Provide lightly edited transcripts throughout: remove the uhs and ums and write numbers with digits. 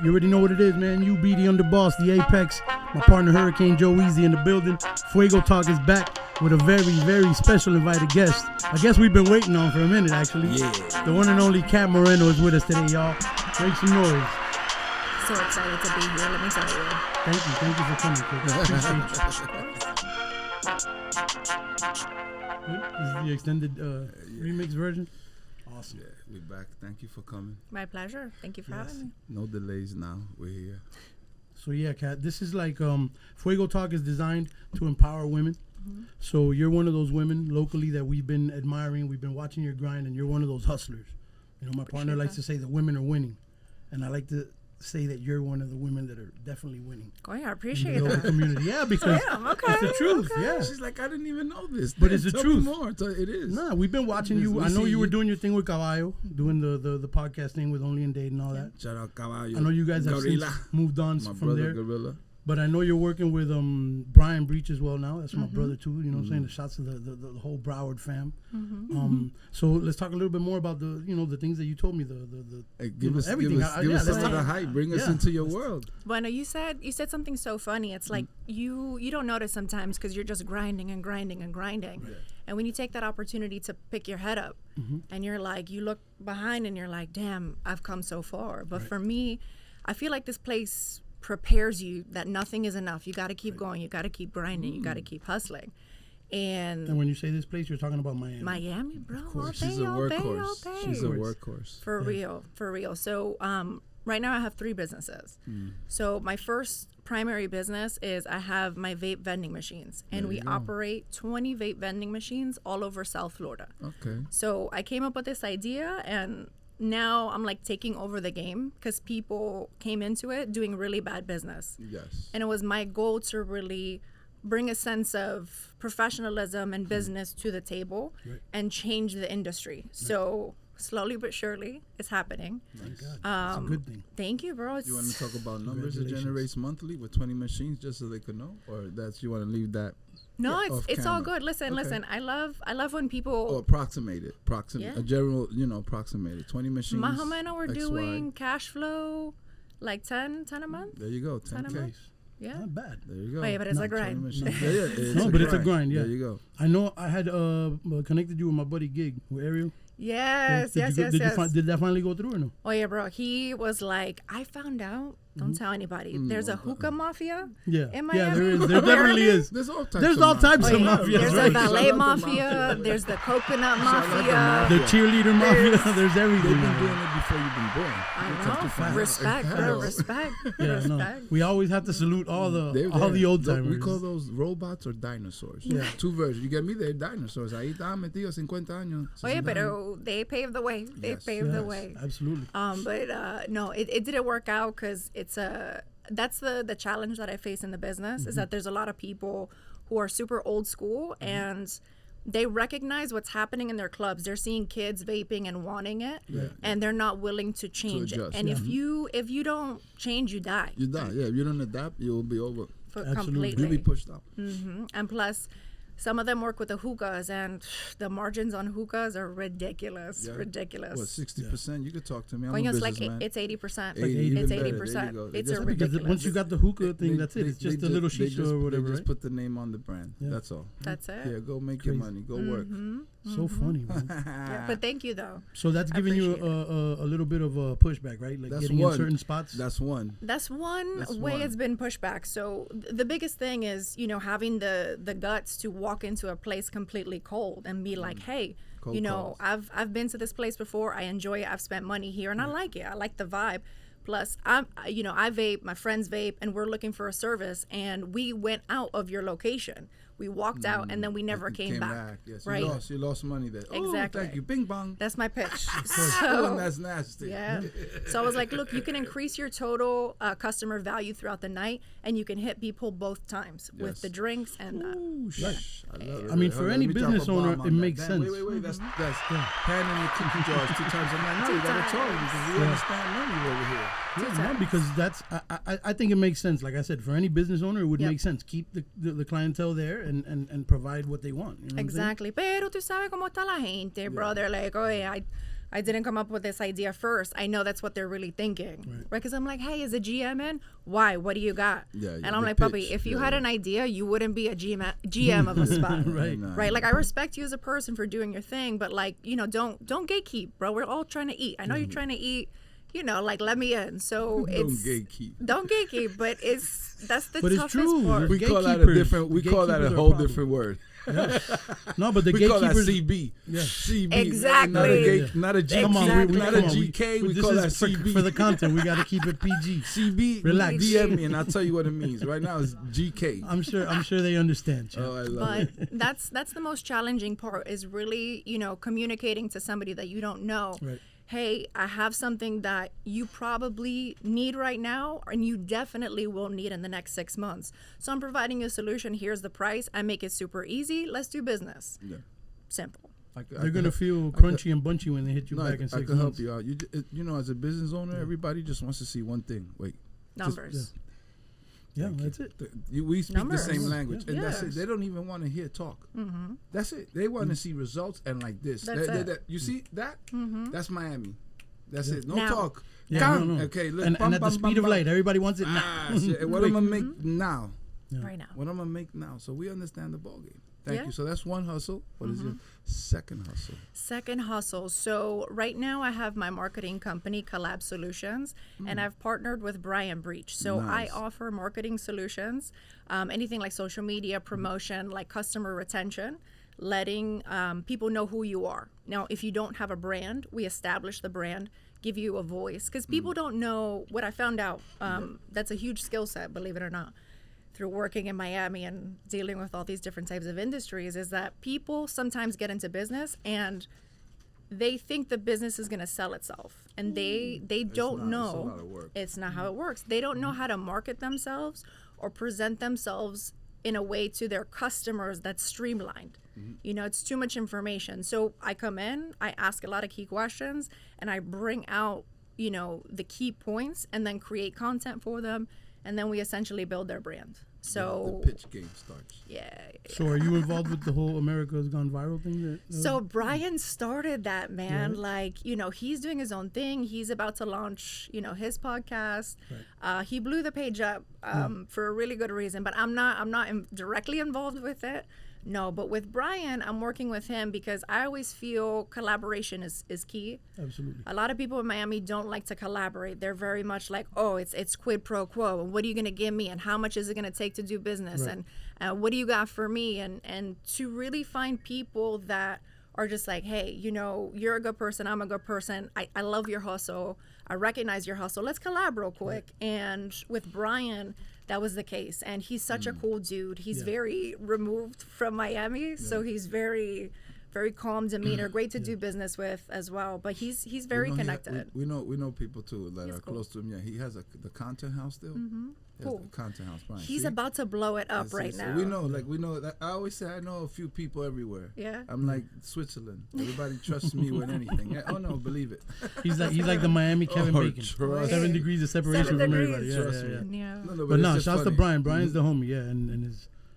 You already know what it is, man. UB, the underboss, the Apex. My partner Hurricane Joe Easy in the building. FuegoTalk is back with a very, very special invited guest. A guest we've been waiting on for a minute, actually. Yeah. The one and only Moreno is with us today, y'all. Make some noise. So excited to be here, let me tell you. Thank you for coming, kid. This is the extended remix version. Awesome. Yeah, we're back. Thank you for coming. My pleasure. Thank you for having me. No delays now. We're here. So yeah, Kat, this is like FuegoTalk is designed to empower women. Mm-hmm. So you're one of those women locally that we've been admiring. We've been watching your grind, and you're one of those hustlers. You know, my partner likes to say that women are winning, and I like to say that you're one of the women that are definitely winning. Oh yeah, I appreciate in the that. Community. Yeah, because it's the truth. Okay. Yeah, she's like, I didn't even know this. But it's the truth. More. It is. Nah, we've been watching you. I know you were doing your thing with Caballo, doing the podcast thing with Only In Dade and all that. Shout out Caballo. I know you guys have since moved on my from there. Gorilla. But I know you're working with Brian Breach as well now. That's my brother too. You know what I'm saying? The shots of the whole Broward fam. So let's talk a little bit more about the things that you told me. Give us everything. Give us some of the hype. Bring us into your world. Bueno, you said something so funny. It's like you don't notice sometimes because you're just grinding and grinding and grinding. Yeah. And when you take that opportunity to pick your head up, and you're like, you look behind and you're like, damn, I've come so far. But for me, I feel like this place prepares you that nothing is enough. You got to keep going. You got to keep grinding. You got to keep hustling. And when you say this place, you're talking about Miami. Miami, bro. Of course. She's a workhorse. She's a workhorse. For real. So right now I have 3 businesses. So my first primary business is I have my vape vending machines. And we operate 20 vape vending machines all over South Florida. Okay. So I came up with this idea, and now I'm like taking over the game because people came into it doing really bad business. Yes. And it was my goal to really bring a sense of professionalism and business to the table and change the industry. So slowly but surely, it's happening. Thank God. It's a good thing. Thank you, bro. You want to talk about numbers it generates monthly with 20 machines just so they could know? Or you want to leave that? No, it's all good. Listen. I love when people approximate it. A general, approximate it. 20 machines. Más o menos we're doing cash flow like 10 a month. There you go, 10K. Yeah. Not bad. There you go. Oh, yeah, but it's a grind. It's a grind, yeah. There you go. I know I had connected you with my buddy Gig, with Ariel. Yes. Did that finally go through or no? Oh, yeah, bro. He was like, I found out. Don't tell anybody. There's a hookah mafia in Miami. Yeah, there is. There definitely is. There's all types of mafias. There's a ballet mafia. There's the coconut mafia. The cheerleader mafia. There's everything. They've been doing it before you've been born. I know. Respect, bro. Respect. Yeah, no. We always have to salute all the old timers. We call those robots or dinosaurs. Yeah. 2 versions. You get me? They're dinosaurs. Ahí estaban metidos 50 años. Oye, pero they paved the way. They paved the way. Absolutely. But no, it didn't work out because that's the challenge that I face in the business is that there's a lot of people who are super old school and they recognize what's happening in their clubs. They're seeing kids vaping and wanting it, and they're not willing to change it. And if you don't change, you die. You die. Yeah, if you don't adapt, you'll be over. Completely. You'll be pushed out. And plus, some of them work with the hookahs, and the margins on hookahs are ridiculous. Yeah. Ridiculous. What, 60%? You could talk to me. I'm a businessman. It's 80%. It's 80%. It's a ridiculous. Because once you got the hookah thing, that's it. It's just a little shisha or whatever, They just put the name on the brand. Yeah. That's all. That's it. Yeah, go make your money. Go work. So funny, man. Yeah, but thank you, though. So that's giving you a little bit of a pushback, right? Like getting in certain spots? That's one. That's one way it's been pushback. So the biggest thing is, having the guts to walk into a place completely cold and be like, hey, cold I've been to this place before. I enjoy it. I've spent money here and I like it. I like the vibe. Plus, I vape, my friends vape, and we're looking for a service, and we went out of your location. We walked out, and then we never came back. Yes, right? You lost money there. Exactly. Oh, thank you. Bing bong. That's my pitch. That's nasty. Yeah. So I was like, look, you can increase your total customer value throughout the night, and you can hit people both times with the drinks and I love it. I mean, for any business owner, it makes sense. Wait. That's panning the cookie jars 2 times a night. No, you got to charge because we understand money over here. Yeah, no, because that's I think it makes sense. Like I said, for any business owner, it would make sense. Keep the clientele there and provide what they want. You know exactly. Pero tú sabes cómo está la gente, brother. Like, oh, yeah, I didn't come up with this idea first. I know that's what they're really thinking, right? Because I'm like, hey, is a GM in? Why? What do you got? Yeah, and I'm like, puppy, if you had an idea, you wouldn't be a GM of a spot, right? Like, I respect you as a person for doing your thing, but like, you know, don't gatekeep, bro. We're all trying to eat. I know you're trying to eat. You know, like, let me in. So don't gatekeep, but that's the toughest part. We call that a different. We call that a whole different word. Yes. No, but the we gatekeepers. Call that CB. Yeah. CB. Exactly. Not a GK. Come on, not a GK. We call that CB. For the content, we got to keep it PG. CB. Relax. DM me and I'll tell you what it means. Right now it's GK. I'm sure they understand. Oh, I love it. That's the most challenging part, is really, you know, communicating to somebody that you don't know. Right. Hey, I have something that you probably need right now, and you definitely will need in the next 6 months. So I'm providing you a solution. Here's the price. I make it super easy. Let's do business. Yeah. Simple. They're going to feel crunchy and bunchy when they hit you back in 6 months. I can help you out. You know, as a business owner, everybody just wants to see one thing. Wait. Numbers. Yeah, that's it. We speak Numbers. the same language, and that's Yes. it. They don't even want to hear talk. Mm-hmm. That's it. They want to see results and like this. You see that? Mm-hmm. That's Miami. That's it. No now. talk. Yeah, no. Okay, look, and at the speed of light, everybody wants it now. What I'm gonna make now? Yeah. Right now. What I'm gonna make now? So we understand the ball game. Thank Yeah. you. So that's one hustle. What is your second hustle? Second hustle. So right now I have my marketing company, Collab Solutions, and I've partnered with Brian Breach. So Nice. I offer marketing solutions, anything like social media promotion, like customer retention, letting people know who you are. Now, if you don't have a brand, we establish the brand, give you a voice, because people don't know what I found out. That's a huge skill set, believe it or not, through working in Miami and dealing with all these different types of industries, is that people sometimes get into business and they think the business is going to sell itself, and they don't know it's not how it works. They don't know how to market themselves or present themselves in a way to their customers that's streamlined. You know, it's too much information. So I come in, I ask a lot of key questions, and I bring out, you know, the key points, and then create content for them, and then we essentially build their brand. So the pitch game starts. Yeah. So are you involved with the whole America's Gone Viral thing? So Brian started that, man. Yeah. Like, you know, he's doing his own thing. He's about to launch, you know, his podcast. Right. He blew the page up for a really good reason, but I'm not directly involved with it. No, but with Brian, I'm working with him because I always feel collaboration is key. Absolutely. A lot of people in Miami don't like to collaborate. They're very much like, oh, it's quid pro quo, and what are you going to give me, and how much is it going to take to do business, right. and what do you got for me, and to really find people that are just like, hey, you know, you're a good person, I'm a good person, I love your hustle, I recognize your hustle, let's collab real quick. Right. And with Brian, that was the case, and he's such a cool dude. He's very removed from Miami, so he's very, very calm demeanor, great to do business with as well. But he's very connected. We know people too that he's are cool. Close to him. Yeah, he has the content house still. Cool. The content house, Brian. He's about to blow it up right now. So we know. That I always say I know a few people everywhere. Yeah. I'm like Switzerland. Everybody trusts me with anything. Yeah, oh no, believe it. He's like the Miami Kevin Bacon. 7 degrees of separation from everybody. Yeah. No, but no, shouts to Brian. Brian's the homie. Yeah, and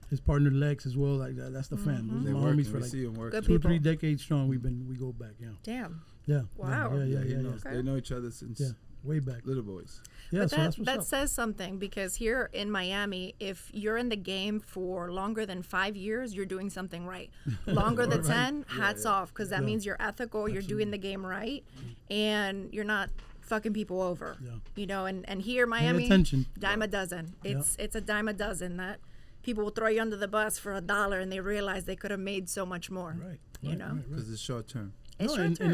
his partner Lex as well. Like that's the fam. Those are my homies for like 2-3 decades strong. We go back. Yeah. Damn. Yeah. Wow. Yeah. They know each other since way back. Little boys. Yeah, but that says something, because here in Miami, if you're in the game for longer than 5 years, you're doing something right. Longer than 10, hats off, because that means you're ethical, you're doing the game right, and you're not fucking people over. Yeah. You know, and here in Miami, dime a dozen. It's a dime a dozen that people will throw you under the bus for $1 and they realize they could have made so much more. Right. You know? Because it's short term. It's short term.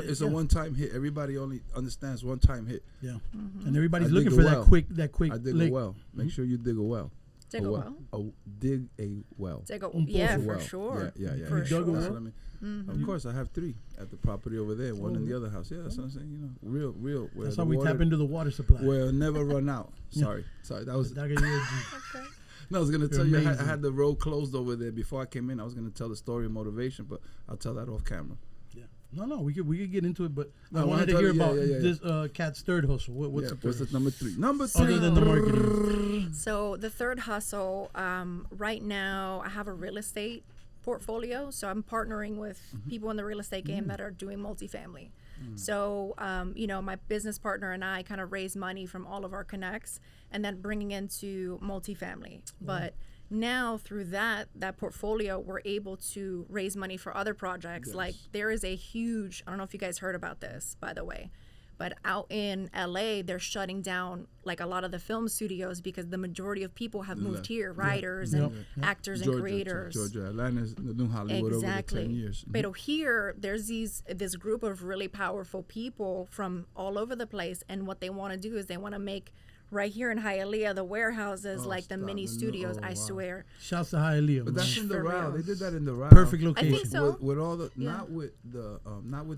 It's a one-time hit. Everybody only understands one-time hit. Yeah. And everybody's looking for that quick I dig a well. Make sure you dig a well. Dig a well. Dig a well. For sure. Yeah. For sure. That's what I mean. Of course, I have 3 at the property over there, one in the other house. Yeah, that's what I'm saying. You know, real. That's how we tap into the water supply. Well, never run out. Sorry. That was. Okay. No, I was gonna tell you I had the road closed over there before I came in. I was gonna tell the story of motivation, but I'll tell that off camera. Yeah. No, we could get into it, but I wanted to hear about this Kat's third hustle. What's the number 3? Number 3. Other than the marketing. So the third hustle, right now I have a real estate portfolio. So I'm partnering with people in the real estate game that are doing multifamily. So, my business partner and I kind of raise money from all of our connects and then bringing into multifamily. But now through that portfolio, we're able to raise money for other projects. Like there is a huge, I don't know if you guys heard about this, by the way, but out in LA, they're shutting down like a lot of the film studios because the majority of people have moved here, writers and actors and creators. Georgia, Atlanta's the new Hollywood over the 10 years. But here, there's this group of really powerful people from all over the place, and what they want to do is they want to make right here in Hialeah, the warehouses, like the mini studios, I swear. Shouts to Hialeah. But that's in the Doral. They did that in the Doral. Perfect location. I think so. With all the, not with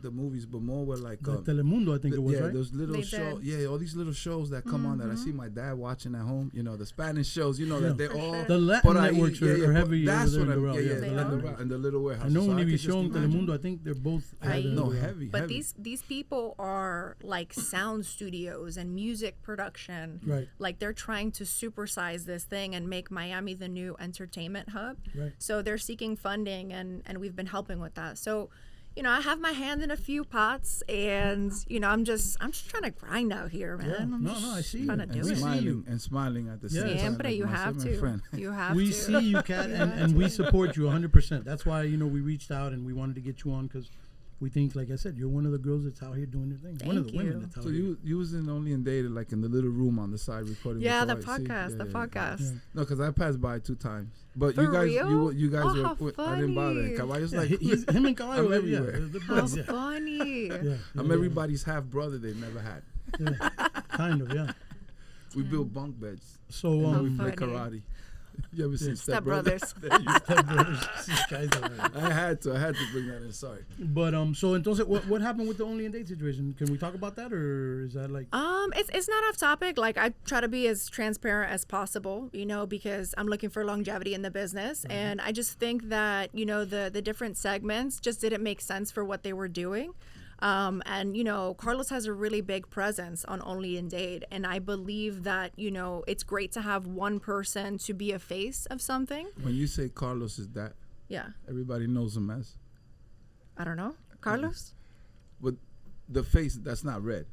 the movies, but more with like Telemundo, I think it was, right? Those little shows. Yeah, all these little shows that come on that I see my dad watching at home. You know, the Spanish shows. You know that they're all the Latin networks are heavy. That's what I'm. Yeah, in the little warehouse. I know Univision, Telemundo. I think they're both. Heavy. But these people are like sound studios and music production. Right. Like they're trying to supersize this thing and make Miami the new entertainment hub. Right. So they're seeking funding and we've been helping with that. So, I have my hand in a few pots and, I'm just trying to grind out here, man. Yeah. I see you. And smiling at the same time. But you have to. You have we to. see you, Kat, and we support you 100%. That's why, we reached out and we wanted to get you on because we think, like I said, you're one of the girls that's out here doing their thing. One of the women that's out here. So you was in Only In Dade, like in the little room on the side recording. Yeah, the podcast. Yeah. No, because I passed by 2 times. But For you guys, real? You guys how were. funny. I didn't bother. Caballo's like him and Caballo. I'm everywhere. How funny. I'm everybody's half brother they never had. Kind of, yeah. We built bunk beds. So we play karate. You ever seen Step Brothers? Step Brothers. I had to bring that in. Sorry. But so entonces, what happened with the Only In Dade situation? Can we talk about that, or is that like? It's not off topic. Like I try to be as transparent as possible, because I'm looking for longevity in the business, and I just think that the different segments just didn't make sense for what they were doing. And Carlos has a really big presence on Only In Dade, and I believe that it's great to have one person to be a face of something. When you say Carlos is that, everybody knows him as, I don't know, Carlos. But the face that's not red.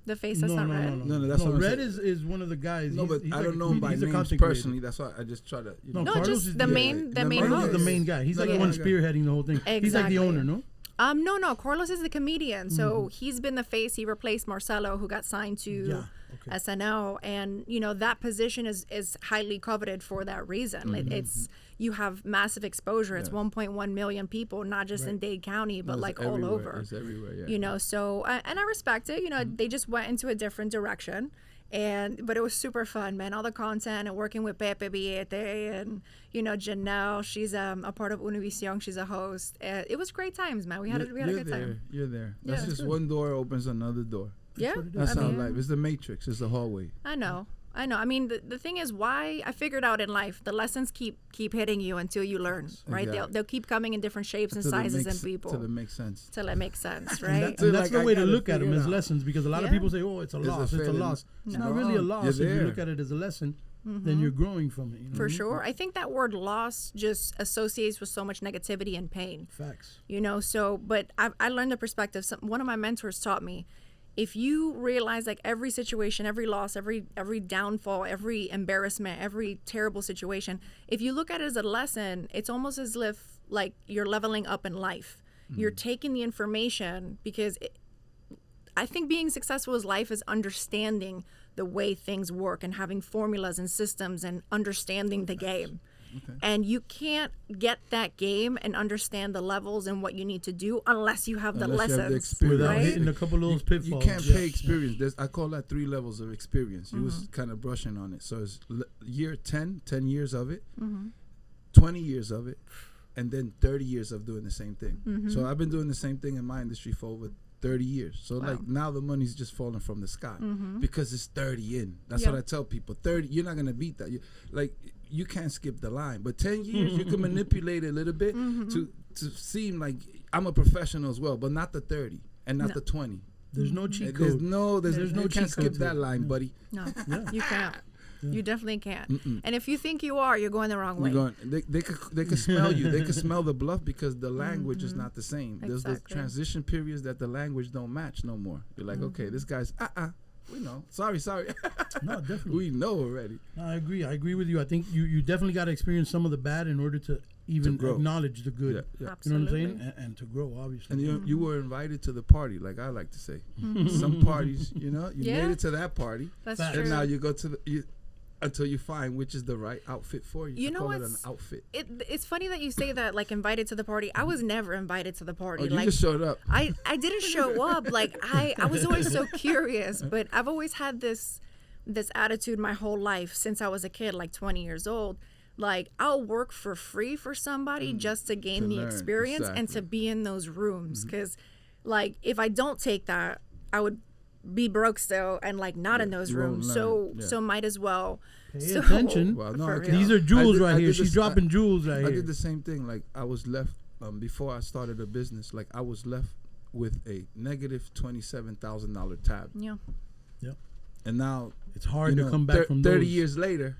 The face that's not red. No, that's what red is one of the guys. No, but I don't know him by names personally. That's why I just try to. No, Carlos just is the main Carlos is the main guy. He's like the one spearheading the whole thing. Exactly. He's like the owner, no? No. Carlos is the comedian. So he's been the face. He replaced Marcelo, who got signed to SNL. And, that position is highly coveted for that reason. It's you have massive exposure. It's 1.1 million people, not just in Dade County, but like all over. It's everywhere, So, and I respect it. They just went into a different direction. But it was super fun, man. All the content and working with Pepe Billete and, Janelle, she's a part of Univision. She's a host. It was great times, man. We had a good time. You're there. That's just good. One door opens another door. That's how life. It's the matrix. It's the hallway. I know. I mean, the thing is why I figured out in life, the lessons keep hitting you until you learn, right? Exactly. They'll keep coming in different shapes and sizes and people. Till it makes sense. Right? And that's the way to look at them as lessons, because a lot of people say, oh, it's a loss. It's a loss. It's not really a loss. If you look at it as a lesson, then you're growing from it. For sure. I think that word loss just associates with so much negativity and pain. Facts. But I learned the perspective. One of my mentors taught me, if you realize like every situation, every loss, every downfall, every embarrassment, every terrible situation, if you look at it as a lesson, it's almost as if like you're leveling up in life. You're taking the information because I think being successful in life is understanding the way things work and having formulas and systems and understanding the game. Okay. And you can't get that game and understand the levels and what you need to do unless you have the lessons. Without hitting a couple of those pitfalls. You can't pay experience. I call that 3 levels of experience. You was kind of brushing on it. So it's year 10 years of it, 20 years of it, and then 30 years of doing the same thing. So I've been doing the same thing in my industry for over 30 years. So like now the money's just falling from the sky because it's 30 in. That's what I tell people. 30, you're not going to beat that. You can't skip the line. But 10 years, you can manipulate it a little bit to seem like I'm a professional as well, but not the 30 and not the 20. There's no cheat code. There's no you can't skip that line, buddy. No, you can't. You definitely can't. And if you think you are, you're going the wrong way. They could smell you. They could smell the bluff because the language is not the same. There's the transition periods that the language don't match no more. You're like, okay, this guy's we know. Sorry. No, definitely. We know already. No, I agree with you. I think you definitely got to experience some of the bad in order to even acknowledge the good. Yeah. Absolutely. You know what I'm saying? And to grow, obviously. And you were invited to the party, like I like to say. Some parties, you made it to that party. That's Fact. true. And now you go to until you find which is the right outfit for you. You know what? what's An outfit. It's funny that you say that, like invited to the party. I was never invited to the party. Oh, you like just showed up. I didn't show up. Like I was always so curious, but I've always had this attitude my whole life since I was a kid, like 20 years old. Like I'll work for free for somebody just to gain the experience and to be in those rooms. Because like if I don't take that, I would be broke still and like not in those rooms. So might as well pay attention. Well, no, these are jewels right here. She's dropping jewels right here. I did the same thing. Like I was left before I started a business. Like I was left with a negative $27,000 tab. Yeah. And now it's hard to come back from 30 those. years later.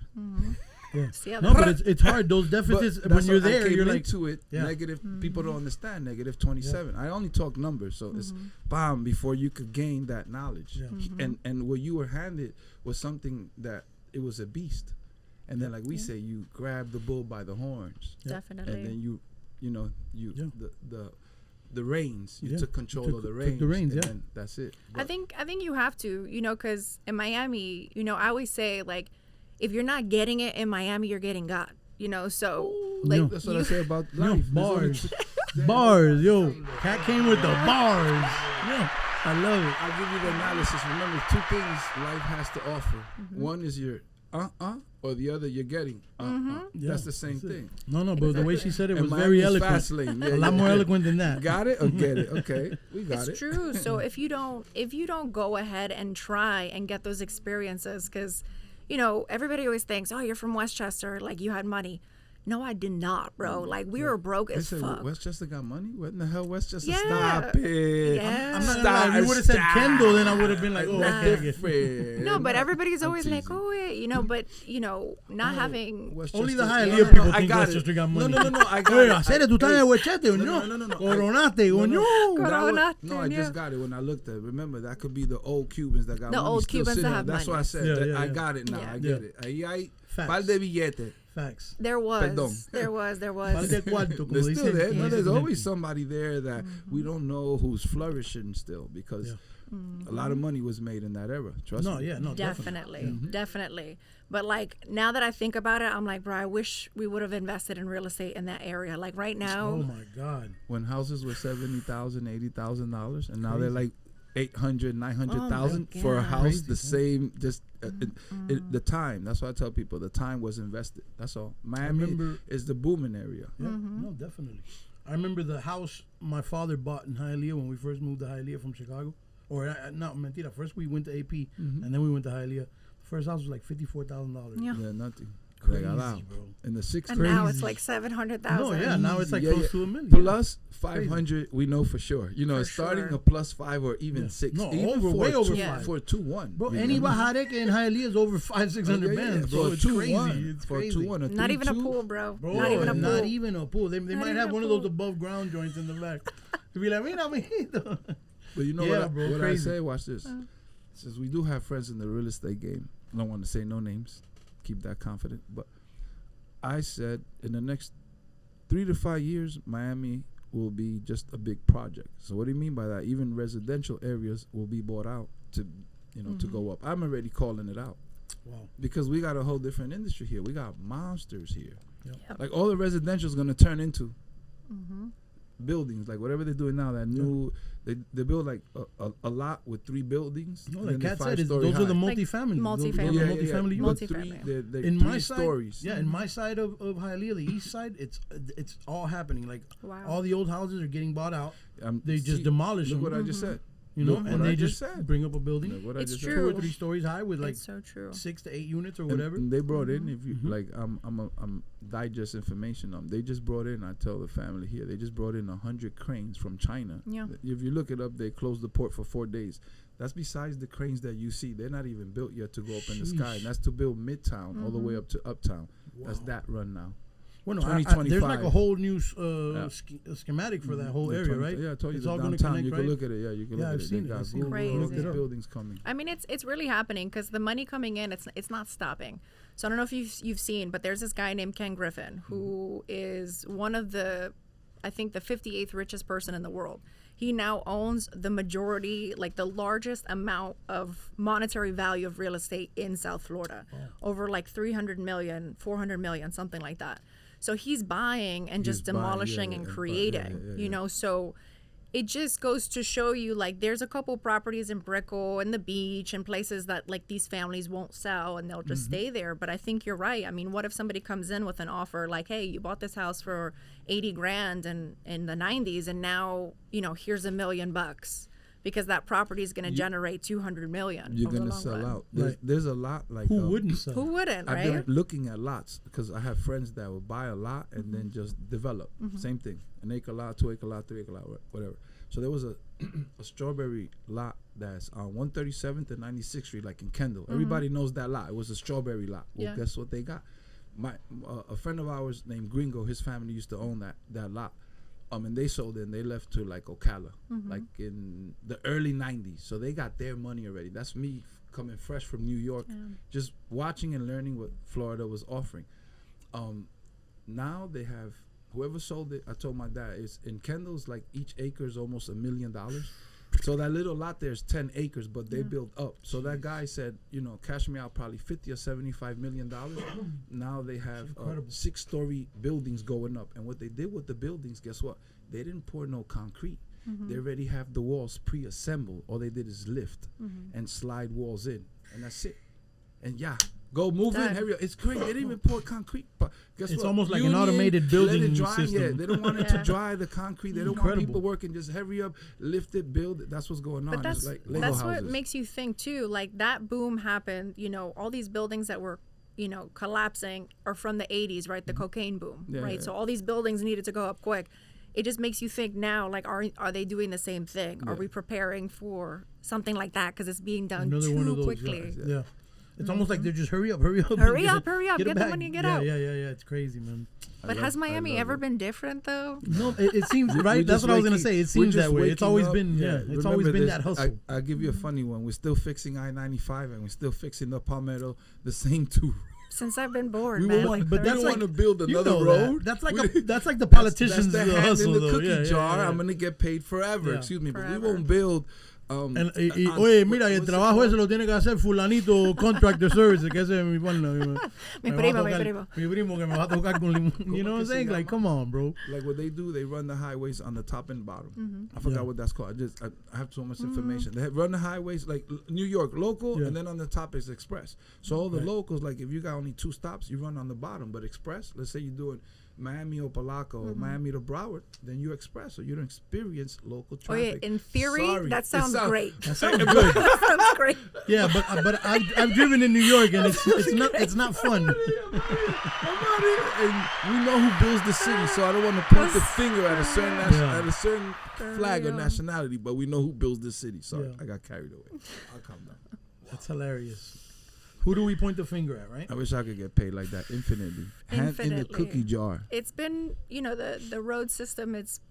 Yeah. No, but it's hard. Those deficits when you're there, you're like into it. Negative. People don't understand negative 27. I only talk numbers, so it's bam before you could gain that knowledge. And what you were handed was something that it was a beast. And then, like we say, you grab the bull by the horns. Definitely. And then the reins. You took control of the reins. The reins, and that's it. But I think you have to, because in Miami, I always say like, if you're not getting it in Miami, you're getting got. So like that's what I say about life. Bars, bars, yo. Cat came with the bars. Yo, I love it. I'll give you the analysis. Remember, two things life has to offer. One is your or the other you're getting. That's the same thing. No, but the way she said it was Miami's very eloquent. Fast lane. A lot more eloquent than that. Got it or get it? Okay, we got it. It's true. So if you don't go ahead and try and get those experiences, because everybody always thinks, oh, you're from Westchester, like you had money. No, I did not, bro. Like we were broke as fuck. Westchester got money? What in the hell, Westchester? Yeah. Stop it. Yeah. I'm not gonna lie. If you would have said Kendall, then I would have been like, oh, okay. No, but everybody's always like, oh, wait, but not having. Westchester, only the Hialeah people think Westchester got money. No. I got it. Hacer, tú estás en Westchester, No. Coronate, Coronate. No, I just got it when I looked at it. Remember, that could be the old Cubans that got money. The old Cubans that have money. That's what I said. I got it now. I get it. Ahí hay par de billetes. Facts. There was. There's still there. No, there's always somebody there that we don't know who's flourishing still because a lot of money was made in that era. Trust me. Definitely. But like now that I think about it, I'm like, bro, I wish we would have invested in real estate in that area. Like right now. Oh my God. When houses were $70,000, $80,000, and now they're like 800, 900,000 for a house. Crazy, the same, just the time. That's why I tell people the time was invested. That's all. Miami is the booming area. Yeah, no, definitely. I remember the house my father bought in Hialeah when we first moved to Hialeah from Chicago. Or not, mentira. First we went to AP, and then we went to Hialeah. The first house was like $54,000. Yeah, nothing. Crazy, bro. In the 60s. And now it's like 700,000. No, yeah, now it's like close to $1 million. Plus 500, we know for sure. Starting a plus 5 or even 6. No, even way over 5. For 2-1. Bro, any Bajarek in Hialeah is over 500-600 bands, bro. It's crazy. It's crazy. Not even a pool, bro. Not even a pool. They might have one of those above ground joints in the back. To be like, mira, mijito. But you know what I say? Watch this. Since we do have friends in the real estate game, I don't want to say no names. Keep that confident. But I said in the next 3 to 5 years, Miami will be just a big project. So what do you mean by that? Even residential areas will be bought out to, to go up. I'm already calling it out. Wow. Because we got a whole different industry here. We got monsters here. Yep. Like all the residential is going to turn into buildings, like whatever they're doing now. That new, they build like a lot with 3 buildings. No, like Kat said, those are the multifamily. Multifamily. Multifamily. In my stories. Yeah, in my side of Hialeah, the east side, it's all happening. Like all the old houses are getting bought out. They just demolish them. Look what I just said. And they just bring up a building. It's 2 or 3 stories high with like so true. 6 to 8 units or whatever. And they brought in, if you like, I'm digest information. They just brought in. I tell the family here, they just brought in 100 cranes from China. Yeah. If you look it up, they closed the port for 4 days. That's besides the cranes that you see. They're not even built yet to go up in the sky. And that's to build Midtown all the way up to Uptown. Wow. That's that run now. Well, no, there's like a whole new schematic for that whole area, right? Yeah, I told you it's all downtown. Connect, you right? can look at it. Yeah, you can look at it. Seen got crazy. these buildings coming. I mean, it's really happening because the money coming in, it's not stopping. So I don't know if you've seen, but there's this guy named Ken Griffin who is one of I think the 58th richest person in the world. He now owns the majority, like the largest amount of monetary value of real estate in South Florida, over like 300 million, 400 million, something like that. So he's buying and just demolishing and creating, you know, so it just goes to show you, like, there's a couple properties in Brickell and the beach and places that, like, these families won't sell and they'll just stay there. But I think you're right. I mean, what if somebody comes in with an offer like, hey, you bought this house for 80 grand in the 90s and now, you know, here's $1 million because that property is going to generate 200 million. You're going to sell out. There's a lot like who wouldn't sell? Who wouldn't, right? I've been looking at lots because I have friends that will buy a lot and then just develop. Same thing. An acre lot, 2 acre lot, 3 acre lot, whatever. So there was a strawberry lot that's on 137th and 96th Street, like in Kendall. Everybody knows that lot. It was a strawberry lot. Well, guess what they got? A friend of ours named Gringo, his family used to own that lot. And they sold it and they left to like Ocala, like in the early 90s. So they got their money already. That's me coming fresh from New York, just watching and learning what Florida was offering. Now they have, whoever sold it, I told my dad, it's in Kendall's, like each acre is almost $1 million. So that little lot there is 10 acres, but they built up. So that guy said, you know, cash me out probably $50 or $75 million. Now they have 6-story buildings going up. And what they did with the buildings, guess what? They didn't pour no concrete. They already have the walls pre-assembled. All they did is lift and slide walls in. And that's it. And go move in, hurry up. It's crazy. They didn't even pour concrete. But guess what? It's almost like an automated building system. Yeah, they don't want it to dry the concrete. They don't want people working. Just hurry up, lift it, build it. That's what's going on. But that's, it's like Lego that's houses. what makes you think too. Like that boom happened. You know, all these buildings that were, you know, collapsing are from the 80s, right? The cocaine boom, right? So all these buildings needed to go up quick. It just makes you think now, like, are they doing the same thing? Are we preparing for something like that because it's being done too quickly? Yeah. It's almost like they're just hurry up, hurry up, get the money, get out. Yeah, it's crazy, man. But has Miami ever been different though? No, it seems right. That's what I was gonna say. It seems that way. It's always been, it's always been that hustle. I'll give you a funny one. We're still fixing I-95 and we're still fixing the Palmetto, the same two. Since I've been born, man. But that's like, want to build another road. That's like that's like the politicians' that's the hustle, hand in the though. cookie jar. I'm gonna get paid forever. Excuse me, but we won't build. Oye, mira, el trabajo ese lo tiene que hacer fulanito contractor services, que ese es mi primo. Mi primo que me va a tocar con limón. You know what I'm saying? Like, come on, bro. Like what they do, they run the highways on the top and bottom. I forgot what that's called. I have so much information. They run the highways like New York local, and then on the top is express. So all the locals, like if you got only 2 stops, you run on the bottom. But express, let's say you're doing Miami or Palaco or Miami to Broward, then you express, so you don't experience local traffic. In theory, that sounds great. That sounds good. That sounds great. Yeah, but I've driven in New York and it's not fun. And we know who builds the city, so I don't want to point the finger at a certain flag or nationality, but we know who builds the city. Sorry, I got carried away. I'll calm down. That's hilarious. Who do we point the finger at, right? I wish I could get paid like that infinitely. Hand in the cookie jar. It's been, you know, the road system, it's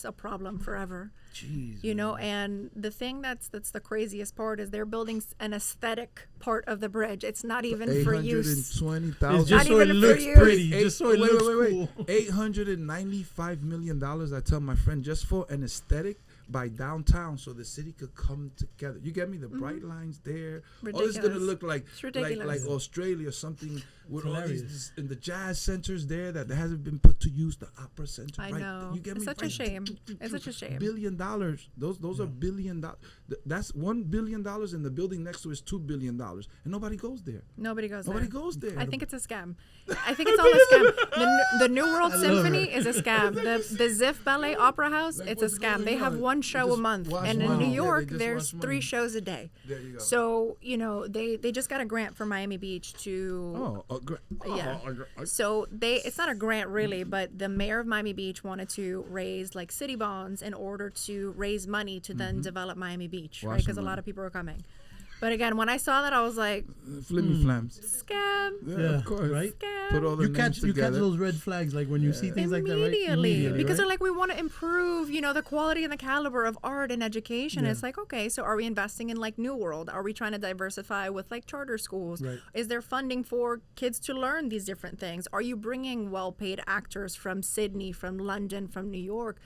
a problem forever. Jeez. You know, and the thing that's the craziest part is they're building an aesthetic part of the bridge. It's not even for use. $820,000. Just so it looks pretty. Just so it looks cool. $895 million, I tell my friend, just for an aesthetic by downtown so the city could come together. You get me? The bright lines there. Ridiculous. Oh, it's going to look like Australia or something with all these in the jazz centers there that hasn't been put to use, the opera center. I know. You get it's me? Such a shame. It's such a shame. $1 billion. Those are $1 billion. That's $1 billion and the building next to it is $2 billion. And nobody goes there. Nobody goes there. I think it's a scam. I think it's all a scam. The New World Symphony is a scam. The Ziff Ballet Opera House, it's a scam. They have one show a month. And in New York, there's 3 shows a day. There you go. So, you know, they just got a grant from Miami Beach to... So it's not a grant really, but the mayor of Miami Beach wanted to raise like city bonds in order to raise money to then develop Miami Beach. beach, right? Because a lot of people are coming. But again, when I saw that, I was like, Flimmy flams. Scam. Yeah, of course. Right? Scam. Put all the You names catch together. those red flags like when you see things like that, right? Immediately. Because right? they're like, we want to improve, the quality and the caliber of art and education. Yeah. It's like, okay, so are we investing in like New World? Are we trying to diversify with like charter schools? Right. Is there funding for kids to learn these different things? Are you bringing well-paid actors from Sydney, from London, from New York?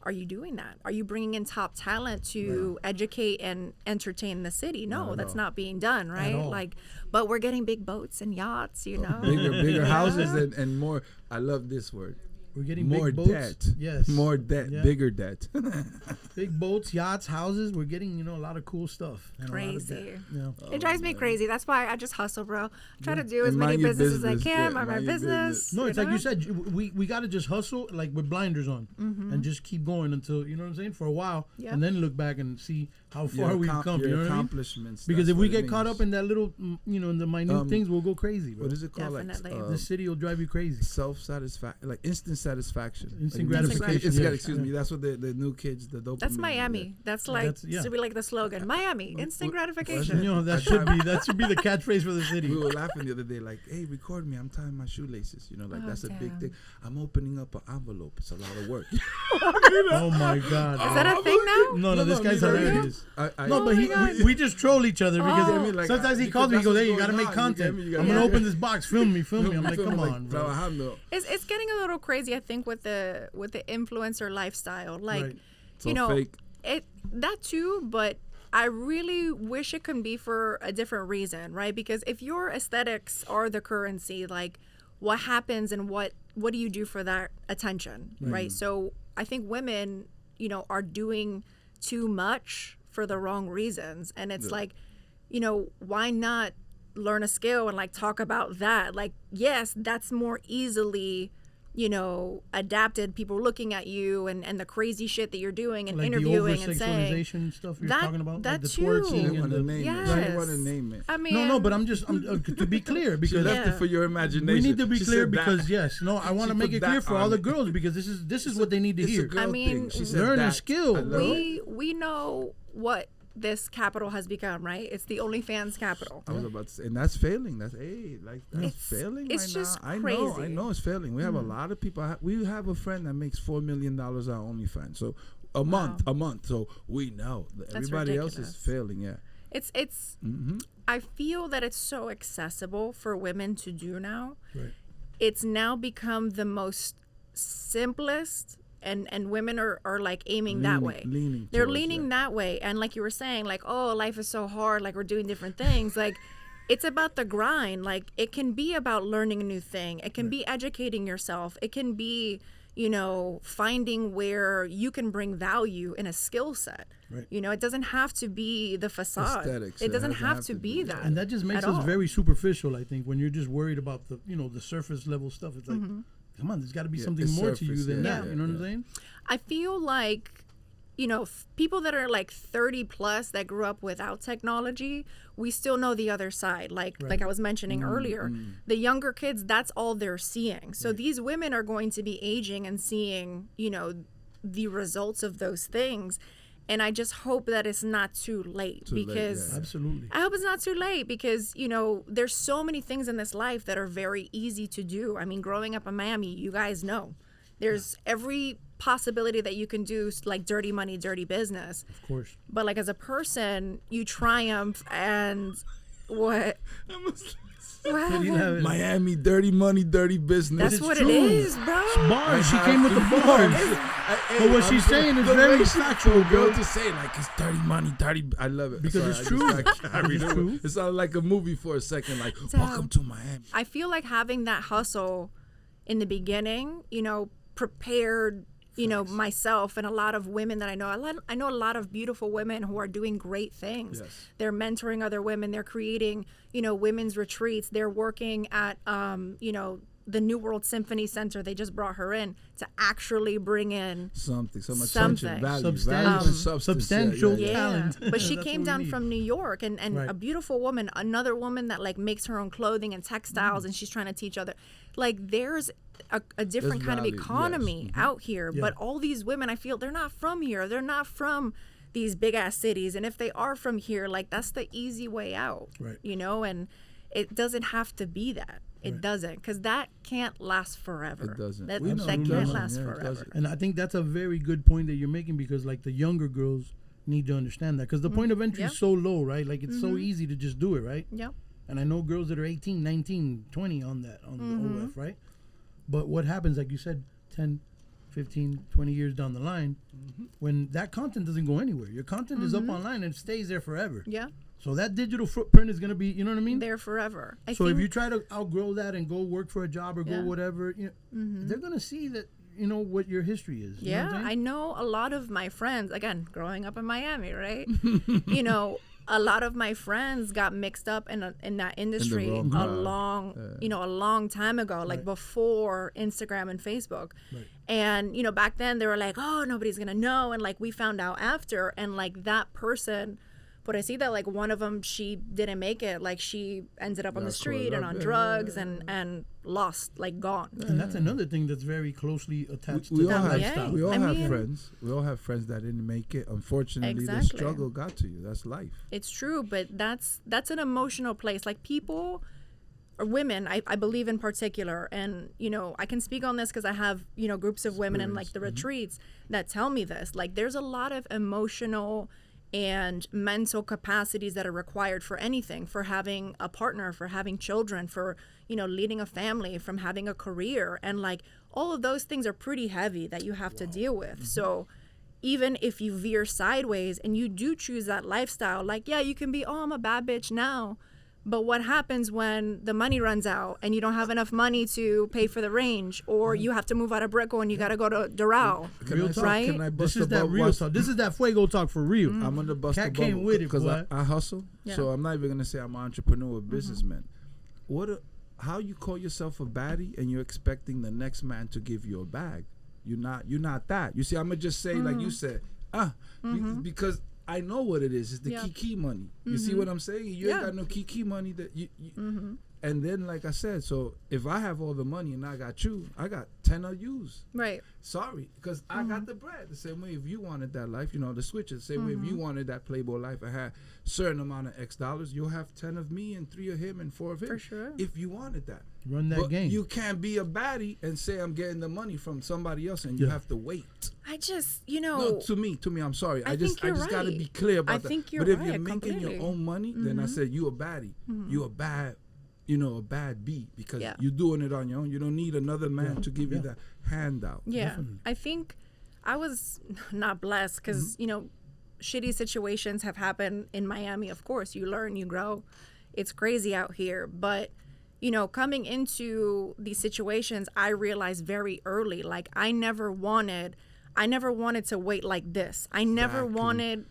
Are you doing that? Are you bringing in top talent to educate and entertain the city? No, that's not being done, right? Like, but we're getting big boats and yachts, Bigger houses and more. I love this word. We're getting more big boats. debt. Yes. More debt. Yeah. Bigger debt. Big boats, yachts, houses. We're getting, a lot of cool stuff. And Crazy. A lot of debt. It drives me crazy. That's why I just hustle, bro. Try to do as And many mind your businesses as I business. can. Yeah, Mind my mind your business. business. No, it's like you said, we got to just hustle like with blinders on and just keep going until, you know what I'm saying, for a while. Yep. And then look back and see how far we've come. Your You know what I mean? accomplishments. Because that's if we what it get caught means. up in that little, in the minute things, we'll go crazy, bro. What is it called? Definitely. Like, The city will drive you crazy. self-satisfaction, like instant satisfaction. Instant Like, gratification, It's, yes. excuse me. That's what the new kids, the dopamine. That's Miami. That's like yeah. should be like the slogan. Miami, instant You gratification. know, that should be the catchphase for the city. We were laughing the other day, like, "Hey, record me. I'm tying my shoelaces." Like that's a big damn. thing. I'm opening up an envelope. It's a lot of work. Oh my God. Is that a thing now? No, this guy's me, hilarious. I, No, but we just troll each other because I mean, like, sometimes he because calls me. He that's goes, "Hey, you what's gotta going make on, you get content. me? You I'm gotta gonna make open this box. Film me." I'm like, "Come on, bro." Trabajando. It's getting a little crazy, I think, with the influencer lifestyle. Like, Right. So fake. that too, but I really wish it could be for a different reason, right? Because if your aesthetics are the currency, like what happens and what do you do for that attention, right? So I think women, are doing too much for the wrong reasons. And it's like, why not learn a skill and like talk about that? Like, yes, that's more easily adapted, people looking at you and the crazy shit that you're doing and Like interviewing the and saying over-sexualization stuff you're that- talking about, that like the too. twerking She didn't and want to the. name it. Yes. She didn't want to name it. I mean, No, but I'm to be clear She because left it for your imagination. we need to be She clear said that. because I want to She make put it clear that for all on the it. girls because this is what they need to It's a hear. girl I mean, thing. She said learn a that. skill. I love it. we know what this capital has become, right? It's the OnlyFans capital. I was about to say, and that's failing. That's failing it's right just now. I crazy. know it's failing. We have a lot of people. We have a friend that makes $4 million on OnlyFans. So a month. So we know that everybody else is ridiculous. failing. Yeah. It's I feel that it's so accessible for women to do now. Right. It's now become the most simplest and women are like aiming that way. They're leaning that way. And like you were saying, like, oh, life is so hard, like we're doing different things. Like it's about the grind. Like it can be about learning a new thing. It can be educating yourself. It can be, finding where you can bring value in a skill set. Right. It doesn't have to be the facade. Aesthetics. It doesn't have to be that. And that just makes at us all. very superficial, I think, when you're just worried about the the surface level stuff. It's like, come on, there's got to be something it's more to you surface, than yeah, that. yeah, You know what yeah. I'm saying? I feel like, people that are like 30 plus that grew up without technology, we still know the other side. Like I was mentioning earlier, the younger kids, that's all they're seeing. So these women are going to be aging and seeing, the results of those things. And I just hope that it's not too late because Absolutely. I hope it's not too late because, there's so many things in this life that are very easy to do. I mean, growing up in Miami, you guys know there's every possibility that you can do like dirty money, dirty business. Of course. But like as a person, you triumph and what? What happened? Miami, dirty money, dirty business. That's what it is, bro. Bars. She came with the bars. But what she's saying is very factual, bro. To say like it's dirty money, dirty. I love it Because it's true. It's true. It sounded like a movie for a second. Like Damn. welcome to Miami. I feel like having that hustle in the beginning, prepared, myself and a lot of women that I know. I know a lot of beautiful women who are doing great things. Yes. They're mentoring other women. They're creating, women's retreats. They're working at, the New World Symphony Center. They just brought her in to actually bring in Some Something. attention, value, Substantial yeah. talent. But she That's came what we down need. from New York and Right. a beautiful woman, another woman that like makes her own clothing and textiles and she's trying to teach other. Like there's a different There's kind of value, economy yes. out here. Yeah. But all these women, I feel they're not from here. They're not from these big ass cities, and if they are from here, like that's the easy way out, Right. you know, and it doesn't have to be that. It Right. doesn't, because that can't last forever. It doesn't. That, We know that it can't doesn't. last Yeah, it forever. doesn't. And I think that's a very good point that you're making, because like the younger girls need to understand that, because the point of entry Yep. is so low, right? Like it's so easy to just do it, right? Yep. And I know girls that are 18, 19, 20 on that, on the OF, right? But what happens, like you said, 10, 15, 20 years down the line, when that content doesn't go anywhere, your content is up online and it stays there forever. Yeah. So that digital footprint is going to be, you know what I mean? There forever. So if you try to outgrow that and go work for a job or Yeah. go whatever, you know, they're going to see that, you know, what your history is. You know yeah, what I'm saying? I know a lot of my friends, again, growing up in Miami, right? You know, a lot of my friends got mixed up in that industry wrong a crowd. long time ago, like before Instagram and Facebook. Right. And, you know, back then they were like, oh, nobody's going to know. And like we found out after, and like that person, but I see that like one of them, she didn't make it. Like she ended up on the Got street caught and up, on yeah, drugs and lost, like gone. And that's another thing that's very closely attached We to all that have, lifestyle. we all I have mean- friends. We all have friends that didn't make it. Unfortunately, the Exactly. struggle got to you. That's life. It's true, but that's an emotional place. Like people, or women, I believe in particular, and you know, I can speak on this because I have, you know, groups of women in like the retreats that tell me this. Like there's a lot of emotional and mental capacities that are required for anything, for having a partner, for having children, for, you know, leading a family, from having a career, and like all of those things are pretty heavy that you have to deal with. So even if you veer sideways and you do choose that lifestyle, like, yeah, you can be, oh, I'm a bad bitch now. But what happens when the money runs out and you don't have enough money to pay for the range, or you have to move out of Brickell and you got to go to Doral? Real talk. Right? Can I This bust is that about real what's- talk. This is that Fuego talk for real. I'm gonna bust Cat the bubble came with it, because boy. I hustle. Yeah. So I'm not even gonna say I'm an entrepreneur or businessman. How you call yourself a baddie and you're expecting the next man to give you a bag? You're not that. You see, I'm gonna just say like you said, because I know what it is. It's the Yeah. kiki money. You see what I'm saying? You ain't Yeah. got no kiki money that you and then like I said, so if I have all the money and I got you, I got 10 of yous. Right. Sorry, because I got the bread. The same way if you wanted that life, you know, the switch is the same way if you wanted that Playboy life, I had certain amount of X dollars, you'll have 10 of me and 3 of him and 4 of him. For sure. If you wanted that. Run that But game. you can't be a baddie and say I'm getting the money from somebody else and you Yeah. have to wait. I just, you know, No, to me, I'm sorry. I just think you're gotta right. be clear about I that. think you're but if right, you're making your completely. own money, then I said you a baddie. You a bad, you know, a bad B because Yeah. you're doing it on your own. You don't need another man to give you Yeah. that handout. yeah, Definitely. I think I was not blessed because, you know, shitty situations have happened in Miami. Of course, you learn, you grow. It's crazy out here. But, you know, coming into these situations, I realized very early, like I never wanted to wait like this. I never Exactly. wanted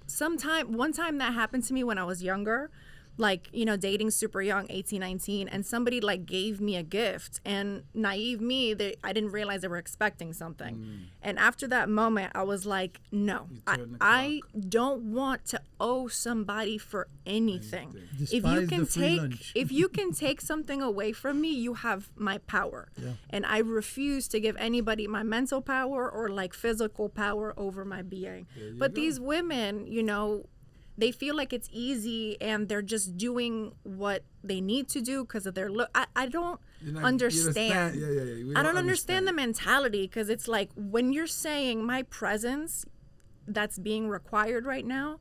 one time that happened to me when I was younger, like, you know, dating super young, 18, 19, and somebody like gave me a gift, and naive me, I didn't realize they were expecting something. And after that moment, I was like, no, turned the I don't want to owe somebody for anything. If you Despise can the free take lunch. if you can take something away from me, you have my power. Yeah. And I refuse to give anybody my mental power or like physical power over my being. But these women, you know, they feel like it's easy and they're just doing what they need to do because of their look. I don't understand. Yeah. We I don't understand the mentality, because it's like when you're saying my presence that's being required right now,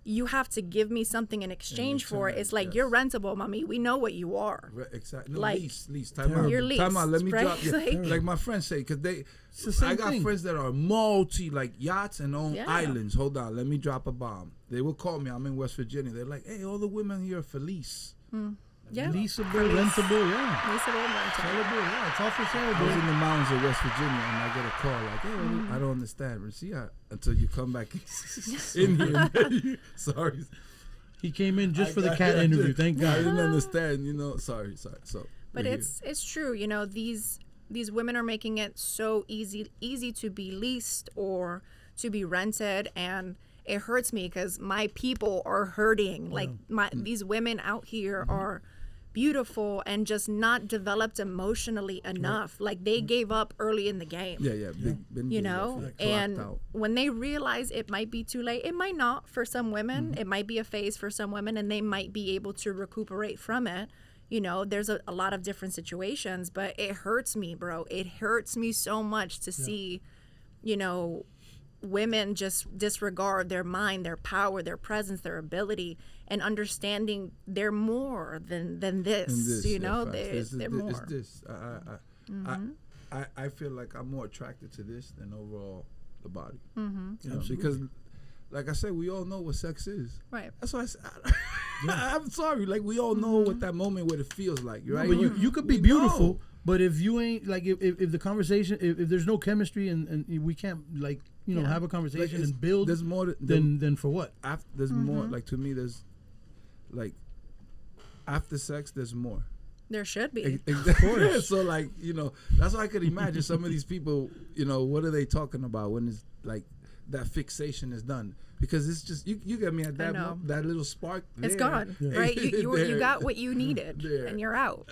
you have to give me something in exchange for it. return, It's like, yes. you're rentable, mommy. We know what you are. Exactly. No, Like, lease. Time out. you're Time out. Let me leased, drop. right? Yeah. Like my friends say, because the same I got thing. friends that are multi, like yachts and own Yeah. islands. Hold on. Let me drop a bomb. They will call me. I'm in West Virginia. They're like, hey, all the women here are for lease. Yeah. Leasable, rentable, yeah. Leasable, rentable. Sellable, yeah. It's all for sale, I was bro. in the mountains of West Virginia and I get a call like, hey, I don't understand. See, until you come back in here. Sorry. He came in just I for the got- cat I interview. just- Thank I God. didn't understand, you know. Sorry. So, But we're it's true, you know, these women are making it so easy to be leased or to be rented, and it hurts me because my people are hurting. Like these women out here are beautiful and just not developed emotionally enough. Like they gave up early in the game. You know, and when they realize it might be too late, it might not for some women. It might be a phase for some women, and they might be able to recuperate from it. You know, there's a lot of different situations, but it hurts me, bro. It hurts me so much to see, you know, women just disregard their mind, their power, their presence, their ability, and understanding they're more than this. You know, they're more. It's this. I feel like I'm more attracted to this than overall the body. You know, because, like I said, we all know what sex is. Right. That's why I said, I'm sorry. Like, we all know what that moment, what it feels like, right? But you could be beautiful, but if you ain't, like, if the conversation, if there's no chemistry and we can't, like, you know, have a conversation and build, there's more than for what? There's more, like, to me, there's, like, after sex, there's more. There should be. Exactly. So, like, you know, that's why I could imagine some of these people, you know, what are they talking about when it's, like, that fixation is done? Because it's just, you get me at that that little spark there. It's gone, right? You got what you needed, and you're out.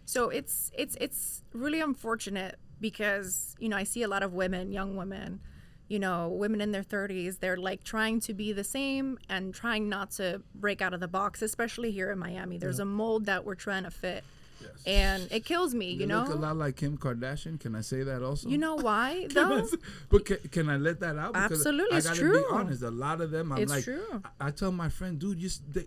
So it's really unfortunate because, you know, I see a lot of women, young women, you know, women in their 30s, they're like trying to be the same and trying not to break out of the box, especially here in Miami. There's a mold that we're trying to fit. Yes. And it kills me, you know. Look a lot like Kim Kardashian. Can I say that also? You know why, though? But can I let that out? Because absolutely, it's true. I gotta be honest. A lot of them, I'm it's like, true. I tell my friend, dude,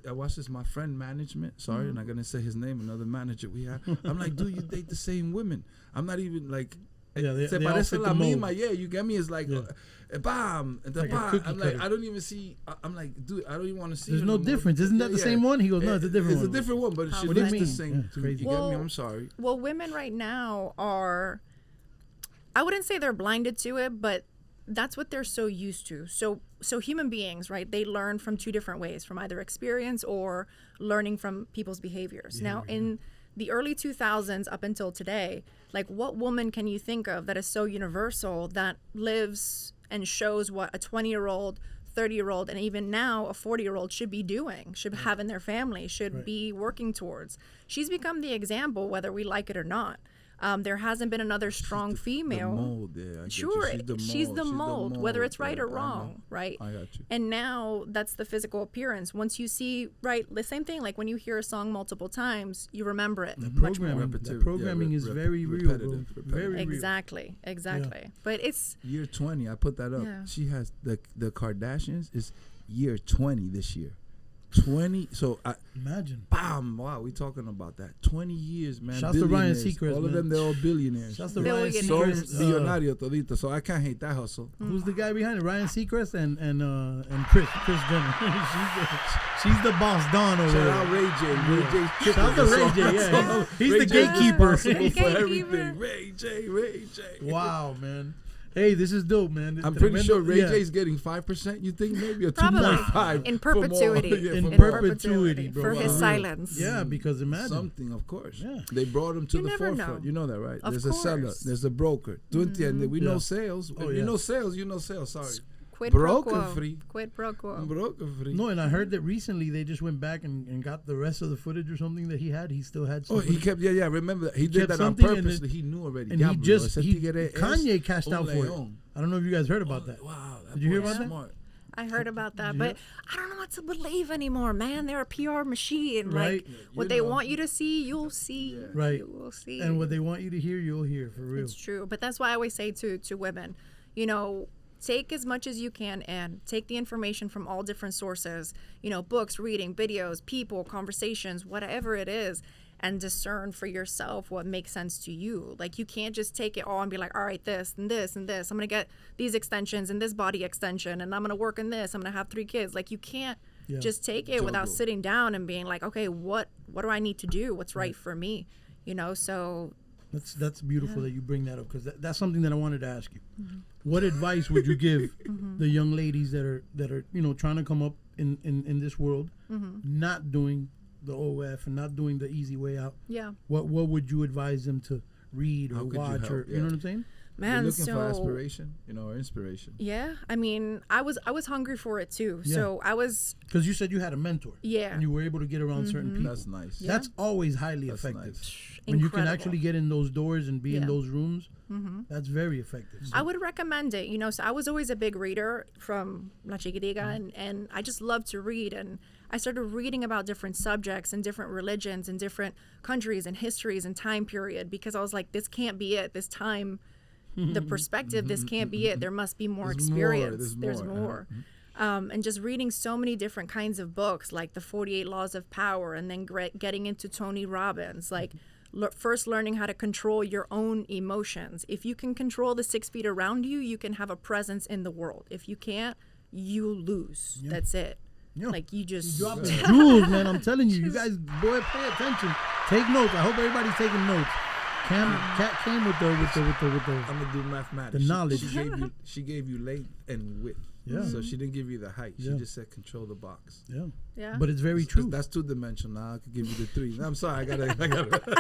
I watch this. My friend management. Sorry, I'm not gonna say his name. Another manager we have. I'm like, dude, you date the same women. I'm not even like. They se parece la misma. Yeah, you get me? It's like, bam, and the like bam. I'm like, I don't even see. I'm like, dude, I don't even want to see. There's no difference. Isn't that the same one? He goes, no, it's a different one. It's a different one, but it should looks the same. Yeah, you get me? I'm sorry. Well, women right now are, I wouldn't say they're blinded to it, but that's what they're so used to. So human beings, right? They learn from two different ways, from either experience or learning from people's behaviors. Now, in the early 2000s up until today, like, what woman can you think of that is so universal that lives and shows what a 20-year-old, 30-year-old, and even now a 40-year-old should be doing, should have in their family, should be working towards? She's become the example, whether we like it or not. There hasn't been another strong female. The mold, yeah, sure, she's the mold, whether it's right or wrong, right? I got you. And now that's the physical appearance. Once you see, right, the same thing, like when you hear a song multiple times, you remember it much more. The programming is very real, bro. Very real. Exactly. Yeah. But it's... Year 20, I put that up. Yeah. She has, the Kardashians is year 20 this year. 20, so imagine. Bam! Wow, we talking about that. 20 years, man. Shouts to Ryan Seacrest. All of them, they're all billionaires. Shouts to Ryan Seacrest. Millonario todito. So I can't hate that hustle. Who's the guy behind it? Ryan Seacrest and Kris Jenner. she's the boss Don over there. Shout out Ray J. Ray J. Shout out to Ray J. Yeah, he's Ray the gatekeeper. For everything. Ray J. Wow, man. Hey, this is dope, man. I'm pretty sure Ray J's getting 5%. You think maybe a 2.5 in perpetuity? In perpetuity, bro. For his silence. Yeah, because imagine something, of course. Yeah. They brought him to the forefront. Know. You know that, right? Of there's course. a seller. There's a broker. We know sales. If you know sales, you know sales. Sorry. Quid pro quo. Broker free. No, and I heard that recently they just went back and got the rest of the footage or something that he had. He still had some. Oh, he kept. Yeah. Remember that he did that on purpose. He knew already. And Kanye cashed out for it. I don't know if you guys heard about that. Wow. Did you hear about that? I heard about that, but I don't know what to believe anymore, man. They're a PR machine. Right. Like, what they want you to see, you'll see. Yeah. Right. You will see. And what they want you to hear, you'll hear, for real. It's true. But that's why I always say to women, you know, take as much as you can and take the information from all different sources, you know, books, reading, videos, people, conversations, whatever it is, and discern for yourself what makes sense to you. Like, you can't just take it all and be like, all right, this and this and this. I'm going to get these extensions and this body extension, and I'm going to work on this. I'm going to have 3 kids. Like, you can't just take it without sitting down and being like, okay, what do I need to do? What's right for me? You know, so... That's beautiful that you bring that up, because that's something that I wanted to ask you. What advice would you give the young ladies that are you know, trying to come up in this world, not doing the OF and not doing the easy way out? Yeah. What would you advise them to read or watch or you know what I'm saying? Man, you're looking for aspiration, or inspiration. Yeah, I mean, I was hungry for it too. Yeah. So I was, because you said you had a mentor. Yeah, and you were able to get around certain people. That's nice. Yeah. That's always highly effective. Nice. When you can actually get in those doors and be in those rooms, that's very effective. So. I would recommend it. So I was always a big reader from La Chiquitiga, and I just love to read. And I started reading about different subjects and different religions and different countries and histories and time period, because I was like, this can't be it. This time, the perspective, this can't be it. There must be more experience. There's more. And just reading so many different kinds of books, like the 48 Laws of Power, and then getting into Tony Robbins, like first learning how to control your own emotions. If you can control the 6 feet around you, you can have a presence in the world. If you can't, you lose. Yeah. That's it. Yeah. Like you just drop the jewels, man. I'm telling you, you guys, boy, pay attention. Take notes. I hope everybody's taking notes. Cat came with the. I'm gonna do mathematics. The knowledge. She gave you length and width. Yeah. So she didn't give you the height. She just said control the box. Yeah. Yeah. But it's very true. That's 2-dimensional. Now I could give you the 3. I'm sorry. I gotta.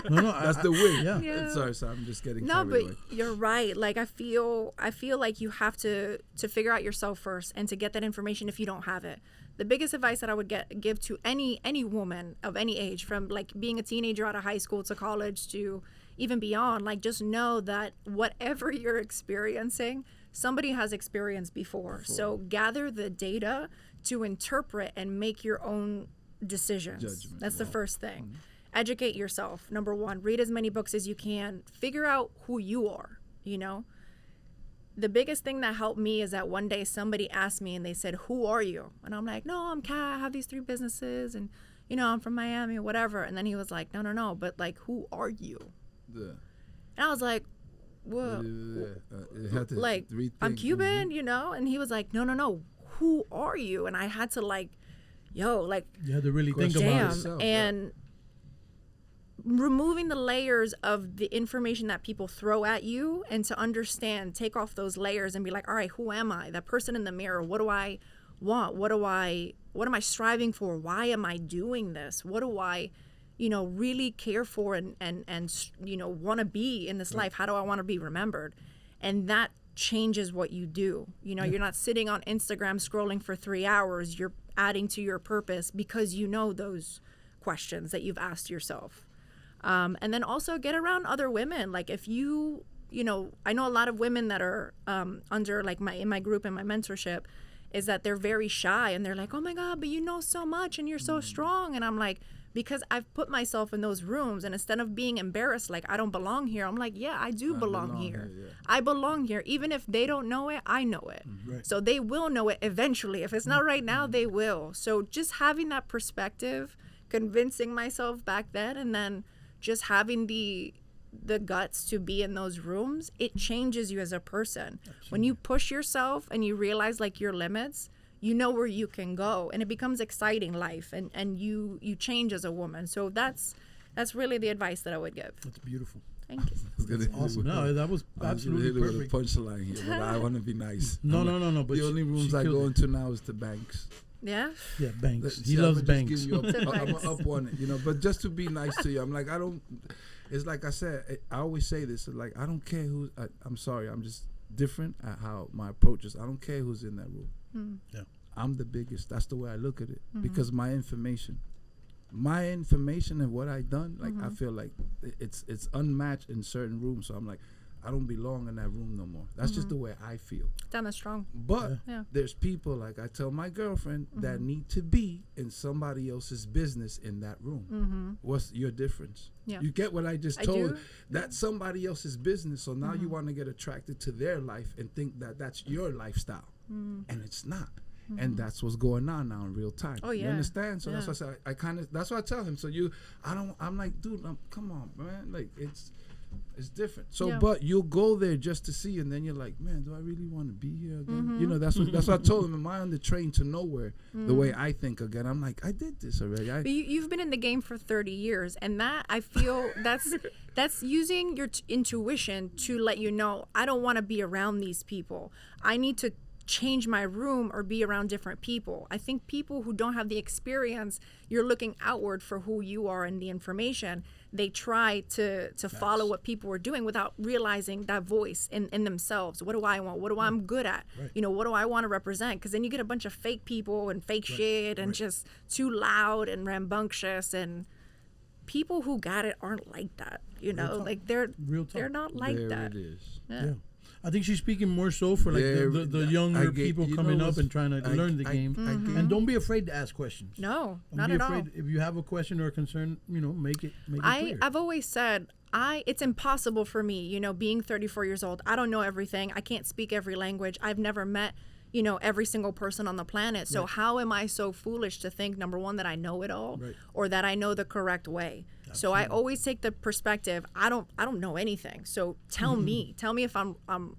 No. That's the width. Yeah. Sorry. I'm just getting. No, but you're right. Like I feel like you have to figure out yourself first and to get that information if you don't have it. The biggest advice that I would give to any woman of any age, from like being a teenager out of high school to college to even beyond, like just know that whatever you're experiencing, somebody has experienced before. So gather the data to interpret and make your own decisions. Judgment. That's the first thing. Mm-hmm. Educate yourself. Number 1, read as many books as you can. Figure out who you are, The biggest thing that helped me is that one day somebody asked me and they said, "Who are you?" And I'm like, "No, I'm Kat. I have these 3 businesses and, I'm from Miami or whatever." And then he was like, No, but like, who are you? Yeah. And I was like, well, like, I'm Cuban, and he was like, no, who are you? And I had to you had to really think about yourself. And removing the layers of the information that people throw at you, and to understand, take off those layers and be like, all right, who am I? That person in the mirror, what do I want? What am I striving for? Why am I doing this? What do I really care for and want to be in this life? How do I want to be remembered? And that changes what you do. You're not sitting on Instagram scrolling for 3 hours. You're adding to your purpose because those questions that you've asked yourself. And then also get around other women. Like if I know a lot of women that are under in my group and my mentorship, is that they're very shy and they're like, "Oh my God, but you know so much and you're so strong." And I'm like, because I've put myself in those rooms, and instead of being embarrassed, like I don't belong here, I'm like, yeah, I belong here. Yeah. I belong here. Even if they don't know it, I know it. Right. So they will know it eventually. If it's not right now, they will. So just having that perspective, convincing myself back then, and then just having the guts to be in those rooms, it changes you as a person. Absolutely. When you push yourself and you realize your limits, where you can go, and it becomes exciting life, and you change as a woman. So that's really the advice that I would give. That's beautiful. Thank you. That's awesome. No, that was absolutely perfect. With a punchline here, but I want to be nice. No. But the only rooms I go into now is the banks. Yeah. Yeah, banks. He loves banks. I'm up on it, But just to be nice to you, I'm like, I don't. It's like I said. I always say this. Like I don't care who. I'm sorry. I'm just different at how my approach is. I don't care who's in that room. Yeah, I'm the biggest. That's the way I look at it. Because my information and what I done, I feel like it's unmatched in certain rooms. So I'm like, I don't belong in that room no more. That's just the way I feel. Damn, that's strong. But there's people, like I tell my girlfriend, that need to be in somebody else's business in that room. What's your difference? Yeah. You get what I just told? That's somebody else's business. So now you want to get attracted to their life and think that that's your lifestyle. And it's not. And that's what's going on now in real time. Oh, yeah. You understand? So that's why I say, that's why I tell him. So I'm like, dude, come on, man. Like, it's different. So, but you'll go there just to see, and then you're like, man, do I really want to be here again? That's what I told him. Am I on the train to nowhere? The way I think again. I'm like, I did this already. But you've been in the game for 30 years, and that I feel that's using your intuition to let you know, I don't want to be around these people. I need to change my room or be around different people. I think people who don't have the experience, you're looking outward for who you are and the information. They try to follow what people are doing without realizing that voice in themselves. What do I want? What do I'm good at? Right. You know, what do I want to represent? Because then you get a bunch of fake people and fake shit and just too loud and rambunctious, and people who got it aren't like that. You know, like they're not like there that. It is. Yeah. I think she's speaking more so for like the younger people coming up and trying to learn the game. And don't be afraid to ask questions. No, Don't not be at afraid. all. If you have a question or a concern, you know, make it clear. I've always said it's impossible for me, you know, being 34 years old. I don't know everything. I can't speak every language. I've never met, you know, every single person on the planet. So how am I so foolish to think, number one, that I know it all, or that I know the correct way? Absolutely. So I always take the perspective, I don't know anything. So tell me if I'm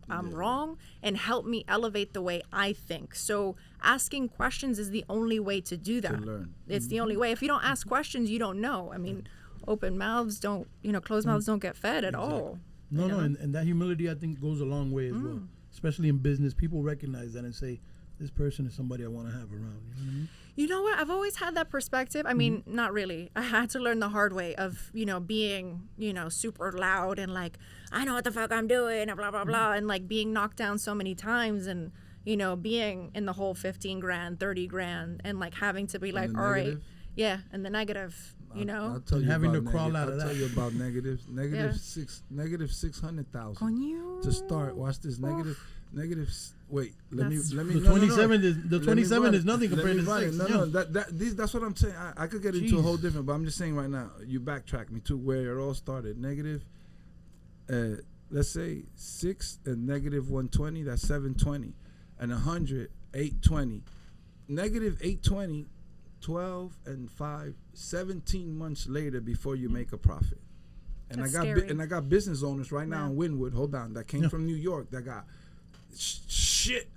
wrong, and help me elevate the way I think. So asking questions is the only way to do that. To learn. It's the only way. If you don't ask questions, you don't know. I mean, open mouths don't, you know, closed mouths don't get fed at all. No, and that humility, I think, goes a long way as well. Especially in business, people recognize that and say, this person is somebody I want to have around. You know what I mean? You know what? I've always had that perspective. I mean, not really. I had to learn the hard way of, you know, being, you know, super loud and like, I know what the fuck I'm doing and blah, blah, blah. And like being knocked down so many times and, you know, being in the whole 15 grand, 30 grand and like having to be like, all right. Yeah. And the negative, you know. I'll tell you having about to crawl out of that. I'll tell you about negatives. Negative 600,000 to start. Watch this. Wait, let me. The 27 is nothing compared to 6. That's what I'm saying. I could get into a whole different, but I'm just saying right now. You backtrack me to where it all started. Negative. Let's say 6 and negative 120. That's 720, and 100 820. Negative 820. 12 and 5, 17 months later before you make a profit. And I got business owners right now in Wynwood, hold on, that came from New York that got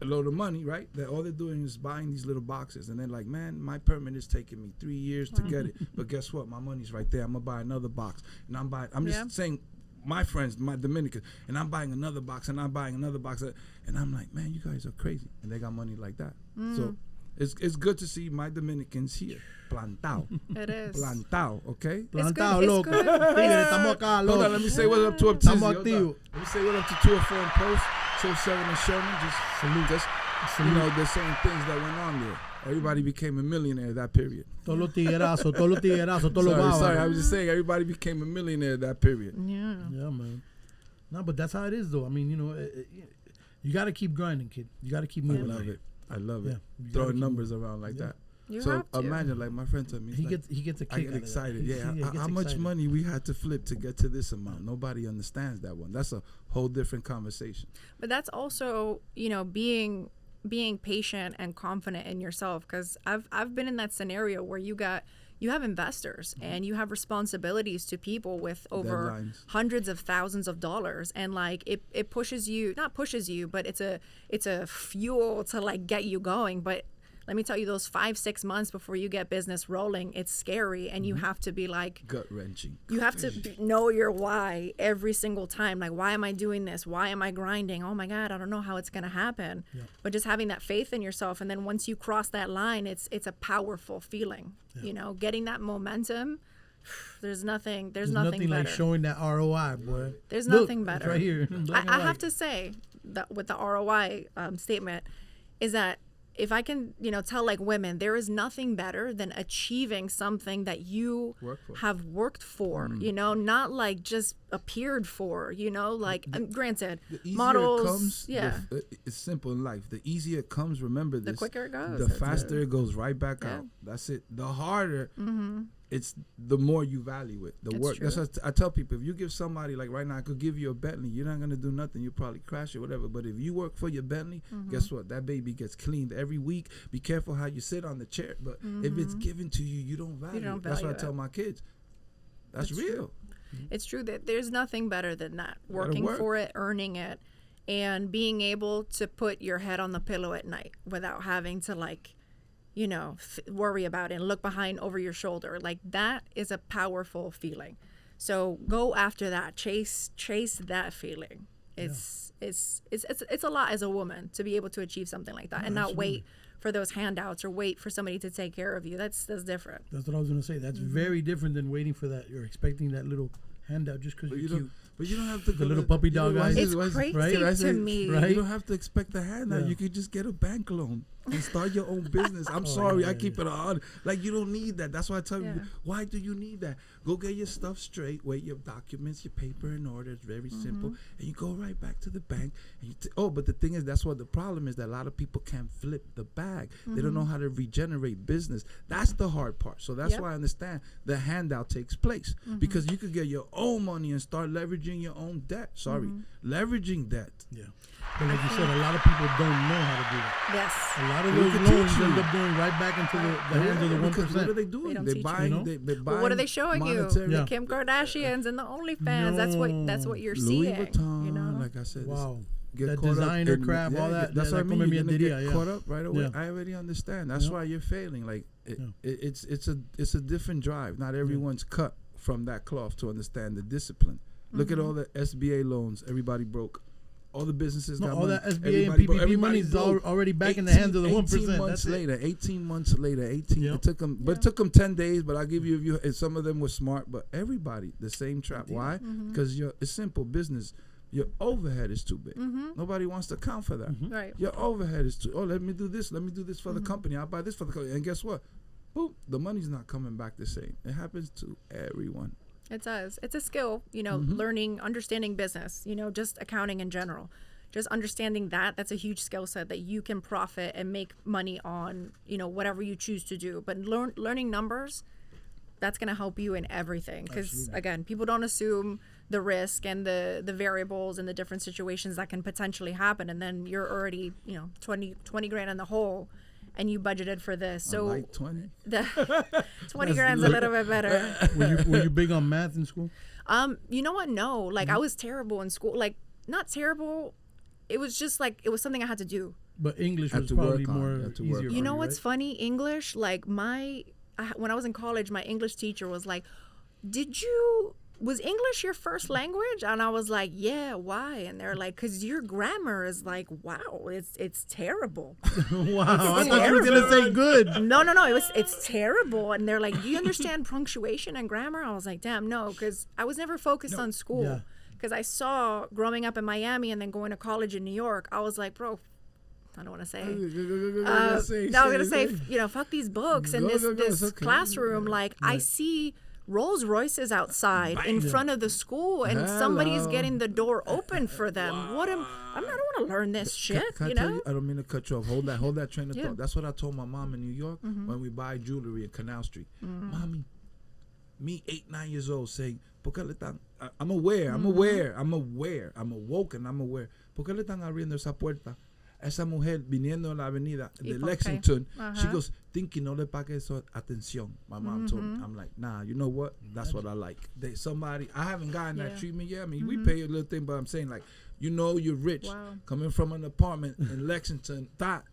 a load of money, right? That all they're doing is buying these little boxes, and they're like, man, my permit is taking me 3 years to get it, but guess what? My money's right there. I'm gonna buy another box, and I'm just saying, my friends, my Dominicans, and I'm buying another box, and I'm buying another box, and I'm like, man, you guys are crazy, and they got money like that. So it's good to see my Dominicans here. Plantao. It is. Plantao, okay? Plantao, loco. Estamos acá, loco. Hold on, let me say what up to Tizzy. Estamos activos. Let me say what up to 204 and Post, 207 and Sherman. Just salute us. You know, there's certain things that went on there. Everybody became a millionaire that period. Todos los tiguerazos, todos los bárbaros. Sorry, I was just saying everybody became a millionaire that period. Yeah. Yeah, man. No, but that's how it is, though. I mean, you know, you got to keep grinding, kid. You got to keep moving. I love it. Yeah, Throwing numbers around like that. So imagine, like my friend told me, he gets a kick. I get excited. How much money we had to flip to get to this amount? Nobody understands that one. That's a whole different conversation. But that's also, you know, being patient and confident in yourself. Because I've been in that scenario where you have investors and you have responsibilities to people with over hundreds of thousands of dollars, and like it pushes you, not pushes you, but it's a fuel to like get you going. But let me tell you, those 5-6 months before you get business rolling, it's scary, and you have to be like gut-wrenching. You have to know your why every single time. Like, why am I doing this? Why am I grinding? Oh my God, I don't know how it's gonna happen. Yeah. But just having that faith in yourself, and then once you cross that line, it's a powerful feeling. Yeah. You know, getting that momentum. There's nothing better. Like showing that ROI, boy. There's nothing better. It's right here. I have to say that with the ROI statement is that if I can, you know, tell like women, there is nothing better than achieving something that you have worked for, you know, not like just appeared for, you know, like granted, models. It's simple in life. The easier it comes, remember this. The quicker it goes. The faster it goes right back out. That's it. The harder, it's the more you value it. The work. True. That's what I tell people. If you give somebody, like right now, I could give you a Bentley. You're not going to do nothing. You probably crash it, whatever. But if you work for your Bentley, guess what? That baby gets cleaned every week. Be careful how you sit on the chair. But if it's given to you, you don't value it. That's what I tell my kids. That's real. True. It's true that there's nothing better than that. Working for it, earning it, and being able to put your head on the pillow at night without having to like, you know, worry about it and look behind over your shoulder. Like, that is a powerful feeling. So go after that. Chase that feeling. it's a lot as a woman to be able to achieve something like that and not wait for those handouts or wait for somebody to take care of you. That's different. That's what I was gonna say. That's very different than waiting for that. You're expecting that little handout just because you're cute. But you don't have to the little puppy dog eyes. It's crazy to me. Right? You don't have to expect a handout. You could just get a bank loan and start your own business. I'm sorry, I keep it on. Like, you don't need that. That's why I tell you, why do you need that? Go get your stuff straight, wait your documents, your paper in order. It's very simple. And you go right back to the bank. And but the thing is, that's what the problem is, that a lot of people can't flip the bag. They don't know how to regenerate business. That's the hard part. So that's why I understand the handout takes place. Because you could get your own money and start leveraging your own debt. Leveraging debt. Yeah. But like you said, a lot of people don't know how to do that. Yes. A lot of those loans end up going right back into the hands of the 1%. What are they doing? They're buying. They buy. What are they showing you? The Kim Kardashians and the OnlyFans. That's what you're seeing. Louis Vuitton, you know? Like I said. Wow. Get that designer crap, all that. That's what I mean. You're gonna get caught up right away. Yeah. I already understand. That's why you're failing. Like it's a different drive. Not everyone's cut from that cloth to understand the discipline. Look at all the SBA loans. Everybody broke. All the businesses got all money. that SBA and PPP money is already back in the hands of the 1%. 18 months later. It took them, but it took them 10 days. But I'll give you, some of them were smart, but everybody the same trap. Why? Because it's simple business. Your overhead is too big. Nobody wants to account for that. Right. Your overhead is too. Oh, let me do this for the company. I'll buy this for the company. And guess what? Boom, the money's not coming back the same. It happens to everyone. It does. It's a skill, learning, understanding business, just accounting in general. Just understanding that's a huge skill set that you can profit and make money on, whatever you choose to do. But learning numbers, that's going to help you in everything. Because, again, people don't assume the risk and the variables and the different situations that can potentially happen. And then you're already, 20 grand in the hole. And you budgeted for this, so like 20. 20 grand's a little bit better. Were you big on math in school? You know what? No, like I was terrible in school. Like not terrible. It was just like it was something I had to do. But English was probably more easier. You know what's funny? English, like when I was in college, my English teacher was like, was English your first language? And I was like, yeah, why? And they're like, because your grammar is like, wow, it's terrible. Wow, I thought you were going to say good. No, it's terrible. And they're like, do you understand punctuation and grammar? I was like, damn, no, because I was never focused on school. Because I saw growing up in Miami and then going to college in New York, I was like, bro, I don't want to say. I was going to say, fuck these books and this classroom. Like, I see Rolls Royces outside in front of the school, and somebody's getting the door open for them. I don't want to learn this shit. Can I tell you? I don't mean to cut you off. Hold that train of thought. That's what I told my mom in New York when we buy jewelry in Canal Street. Mommy, me 8-9 years old saying, I'm aware, I'm awoke and I'm aware. ¿Por qué le están abriendo esa puerta? Esa mujer viniendo en la avenida de Lexington, she goes, thinking no le pague eso atención. My mom told me. I'm like, nah, you know what? That's what I like. I haven't gotten that treatment yet. I mean, we pay a little thing, but I'm saying like, you're rich. Wow. Coming from an apartment in Lexington,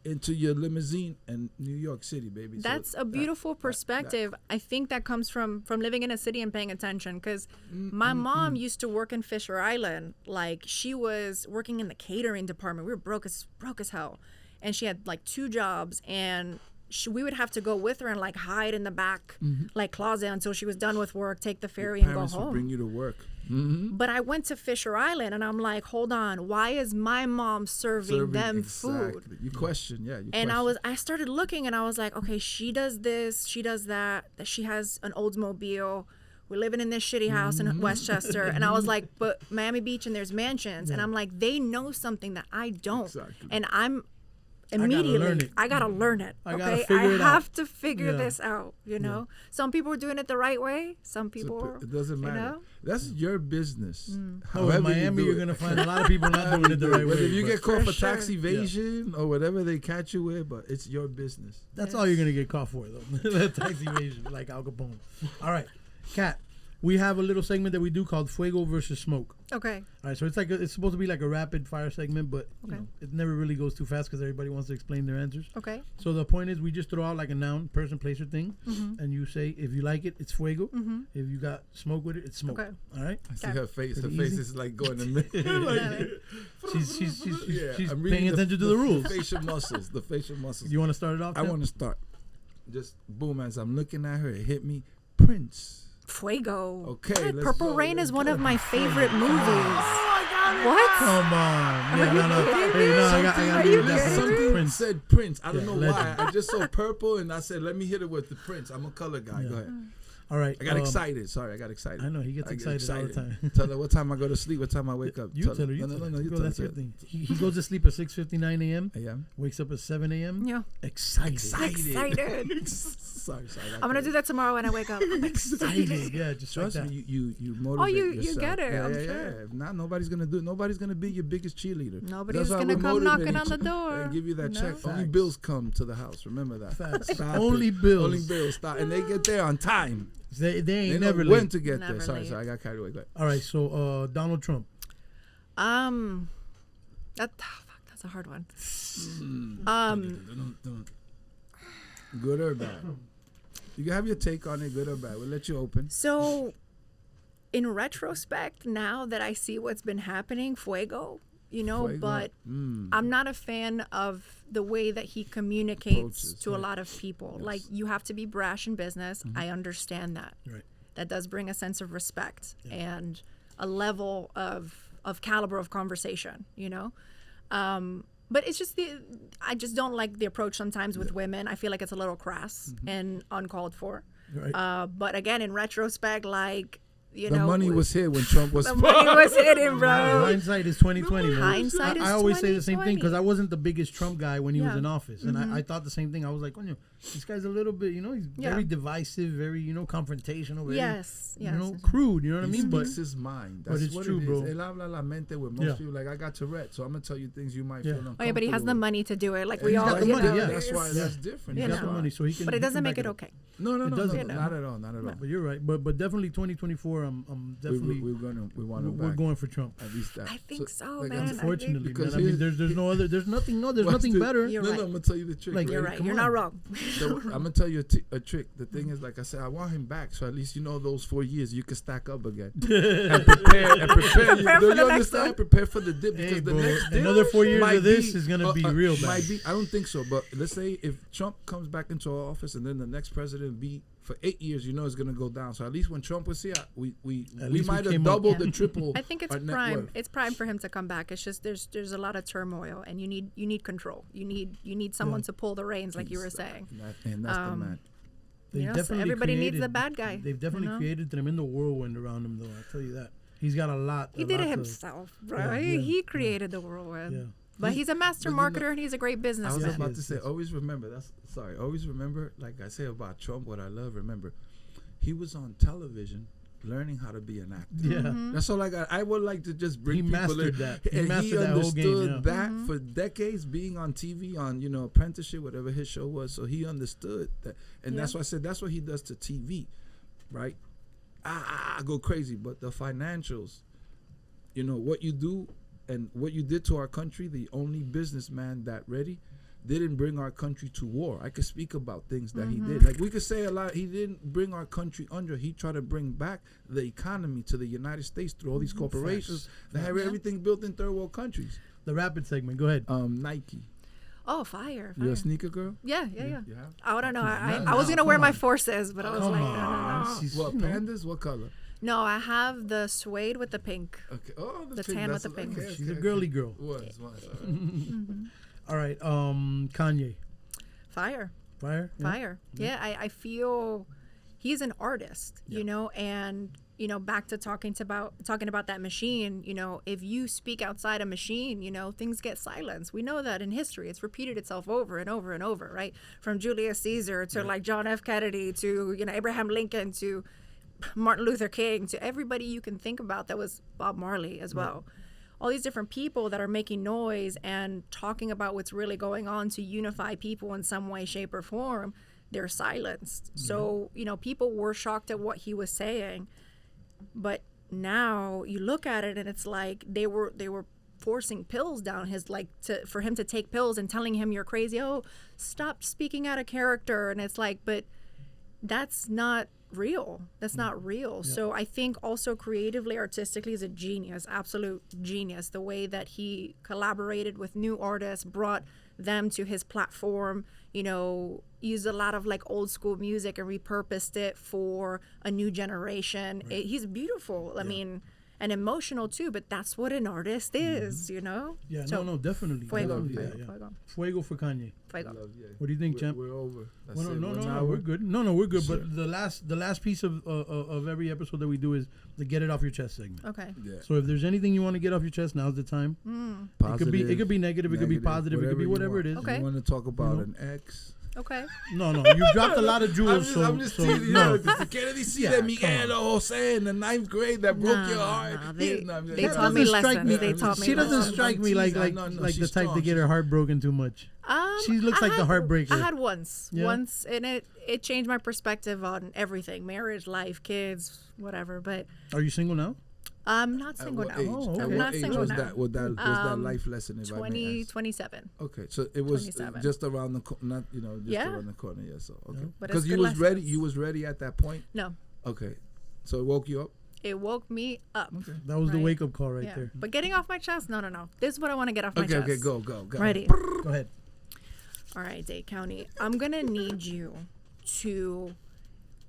into your limousine in New York City, baby. That's a beautiful perspective. I think that comes from living in a city and paying attention. Because my mom used to work in Fisher Island. Like she was working in the catering department. We were broke as hell, and she had like 2 jobs, and we would have to go with her and like hide in the back like closet until she was done with work, take the ferry and go home. Would bring you to work. But I went to Fisher Island and I'm like, hold on, why is my mom serving them food? You question, I started looking and I was like, okay, she does this, she does that she has an Oldsmobile. We're living in this shitty house in Westchester. And I was like, but Miami Beach and there's mansions. And I'm like, they know something that I don't. Exactly. And I'm immediately, I gotta learn it. Okay, I have to figure this out. Some people are doing it the right way. Some people, it doesn't matter. That's your business. In Miami, you're gonna find a lot of people not doing it the right way. If you get caught for tax evasion or whatever they catch you with, but it's your business. That's all you're gonna get caught for, though. Tax evasion, like Al Capone. All right, Kat. we have a little segment that we do called Fuego versus Smoke. Okay. All right, so it's supposed to be like a rapid fire segment, but Okay. it never really goes too fast because everybody wants to explain their answers. Okay. So the point is, we just throw out like a noun, person, place, or thing, and you say if you like it, it's fuego. If you got smoke with it, it's smoke. Okay. All right. I see her face. Pretty Her face easy. is like going to like, She's I'm paying reading attention to the rules. The facial muscles. The facial muscles. You want to start it off? I Tim? want to start. Just boom, as I'm looking at her, it hit me. Prince. Fuego. Okay, What? let's Purple go, Rain let's is one go. of my favorite movies. What? Come on. Yeah, no. kidding Hey, me? no, I got Are to you do that. kidding me? Something Prince. said Prince. I don't know legend. why. I just saw purple and I said, let me hit it with the Prince. I'm a color guy. Go ahead. All right. I got excited. Sorry, I got excited. I know, he gets I get excited all the time. Tell her what time I go to sleep, what time I wake up. You tell her. You No, tell her. you Girl, tell that's her. your thing. He goes to sleep at 6:59 a.m. A.m. Wakes up at 7 a.m. Yeah. Excited. Excited. Sorry. I'm gonna do that tomorrow when I wake up. I'm Excited. Yeah, just Trust like that. me, you motivate you yourself. get it, Yeah, I'm yeah, sure. yeah. If not, nobody's gonna do it. Nobody's gonna be your biggest cheerleader. Nobody's That's why gonna we come motivate knocking on each the other door. and give you that No. check. Only Facts. bills come to the house. Remember that. Facts. Stop Only it. bills. Only bills. Stop. And they get there on time. They ain't They know never when late. to get Never there. Sorry, late. I got carried away. Go ahead. All right, so Donald Trump. That's a hard one. Good or bad? You can have your take on it, good or bad. We'll let you open. So, in retrospect, now that I see what's been happening, Fuego, Fuego. but I'm not a fan of the way that he communicates Approaches, to a right. lot of people. Yes. Like, you have to be brash in business. I understand that. Right. That does bring a sense of respect and a level of caliber of conversation, But it's just I just don't like the approach sometimes with women. I feel like it's a little crass and uncalled for. Right. But again, in retrospect, The money was here when Trump was. the money was hidden, bro. Hindsight is 2020, man. Hindsight is I always say the same thing 2020. because I wasn't the biggest Trump guy when he was Yeah. in office, and I thought the same thing. I was like, this guy's a little bit, he's Yeah. very divisive, very, confrontational, very, Yes. crude. You know what I He mean? But speaks his mind. but That's it's what true, it is. bro. Él habla la mente with most Yeah. people. Like, I got Tourette, so I'm gonna tell you things you might Yeah. feel uncomfortable. Oh yeah, but he has the with. money to do it. Like And we he's all, got the you money. know, yeah. That's why it's- that's different. he's you got the know. money, so he can. But it he doesn't can make back it up. okay. No, It doesn't. not at all, not at all. But you're right. But definitely 2024. I'm definitely we want him we're back. going for Trump. At least that. I think so, like, man. Unfortunately, Because man. I mean, here's- there's no other. There's nothing. No, there's Watch nothing this. better. You're No, right. I'm gonna tell you the trick. Like, right? You're right. come You're on. not wrong. So I'm gonna tell you a trick. The thing is, like I said, I want him back, so at least those 4 years you can stack up again and prepare. Prepare Do for you the next understand? one. Prepare for the dip because Hey, the bro, next dip another 4 years might of this be- is gonna be real bad. Might be. I don't think so, but let's say if Trump comes back into office and then the next president be for 8 years, it's gonna go down. So at least when Trump was here, we At least we might have came up. doubled Yeah. the triple. I think it's our net prime. worth. It's prime for him to come back. It's just there's a lot of turmoil, and you need control. You need someone to pull the reins, like you were saying. And that's the man. They've So everybody needs a bad guy. They've definitely created tremendous whirlwind around him, though. I'll tell you that. He's got a lot. He did it himself, bro. Yeah, He created the whirlwind. Yeah. But he's a master but you know- marketer and he's a great I was businessman. about to Yes, say, yes. always remember. Always remember. Like I say about Trump, what I love. Remember, he was on television, learning how to be an actor. Yeah. Mm-hmm. That's all I got. I would like to just bring He people mastered in. that. He And mastered that whole game, understood yeah. that Mm-hmm. for decades, being on TV, on Apprenticeship, whatever his show was. So he understood that, and that's why I said that's what he does to TV, right? I go crazy, but the financials, what you do and what you did to our country. The only businessman that ready didn't bring our country to war. I could speak about things that he did. Like we could say a lot. He didn't bring our country under. He tried to bring back the economy to the United States through all these corporations that have everything built in third world countries. The rapid segment. Go ahead. Nike. Oh, fire. You a sneaker girl? Yeah. You have? I don't know. I No, was going to come wear my on. forces, but I was Come like, on. no. She's, What, you know. pandas? What color? No, I have the suede with the pink. Okay. Oh, The pink, tan with that's the pink. okay, She's a okay, girly okay. girl. Was. All right. All right. Kanye. Fire. Fire. Yeah. Fire. Yeah, I feel he's an artist, and back to talking about that machine, if you speak outside a machine, things get silenced. We know that in history. It's repeated itself over and over and over, right? From Julius Caesar to like John F. Kennedy to, Abraham Lincoln to Martin Luther King to everybody you can think about. That was Bob Marley as well. All these different people that are making noise and talking about what's really going on to unify people in some way, shape, or form, they're silenced. So, people were shocked at what he was saying. But now you look at it and it's like they were forcing pills down his, like, for him to take pills and telling him you're crazy. Oh, stop speaking out of character. And it's like, but that's not real. That's not real. Yeah. So I think also creatively, artistically, is a genius, absolute genius. The way that he collaborated with new artists, brought them to his platform, you know, used a lot of like old school music and repurposed it for a new generation. Right. He's beautiful. I mean, and emotional too, but that's what an artist is, you know? Yeah, so, no, definitely. Fuego, definitely. Fuego. Fuego for Kanye. Fuego. What do you think, champ? We're over. Well, no, we're good. No, we're good. Sure. But the last piece of every episode that we do is the get it off your chest segment. Okay. Yeah. So if there's anything you want to get off your chest, now's the time. Positive, it could be negative, it could be positive, it could be whatever it is. Okay. You want to talk about an ex? Okay. No, you dropped a lot of jewels. I'm just teasing you. No. The Kennedy see that Miguel or Jose in the 9th grade that broke your heart. They taught me lessons. They taught me. She doesn't strike me like the type to get her heart broken too much. She looks like the heartbreaker. I had once, and it changed my perspective on everything: marriage, life, kids, whatever. But are you single now? I'm not single now. Oh, okay. I'm not single now. Was that life lesson? 27. Okay, so it was 27. Just around the not around the corner. Yeah, so okay. Because you was ready. You was ready at that point. No. Okay, so it woke you up. It woke me up. Okay. That was the wake up call right there. But getting off my chest, no. This is what I want to get off my chest. Okay, go. Ready? Go ahead. All right, Dade County. I'm gonna need you to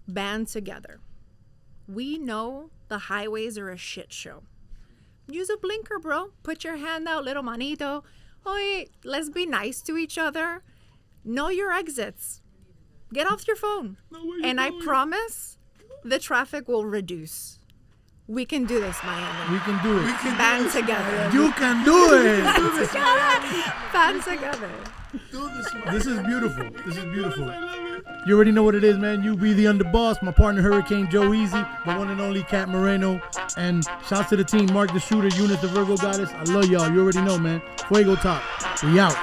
band together. We know the highways are a shit show. Use a blinker, bro. Put your hand out, little manito. Oye, let's be nice to each other. Know your exits. Get off your phone. And I promise the traffic will reduce. We can do this, Miami. We can do it. We can band together. You can do it. Band together. This is beautiful. This is beautiful. You already know what it is, man. You be the underboss. My partner, Hurricane Joe Easy, the one and only Cat Moreno. And shouts to the team, Mark the Shooter, Eunice the Virgo Goddess. I love y'all. You already know, man. FuegoTalk. We out.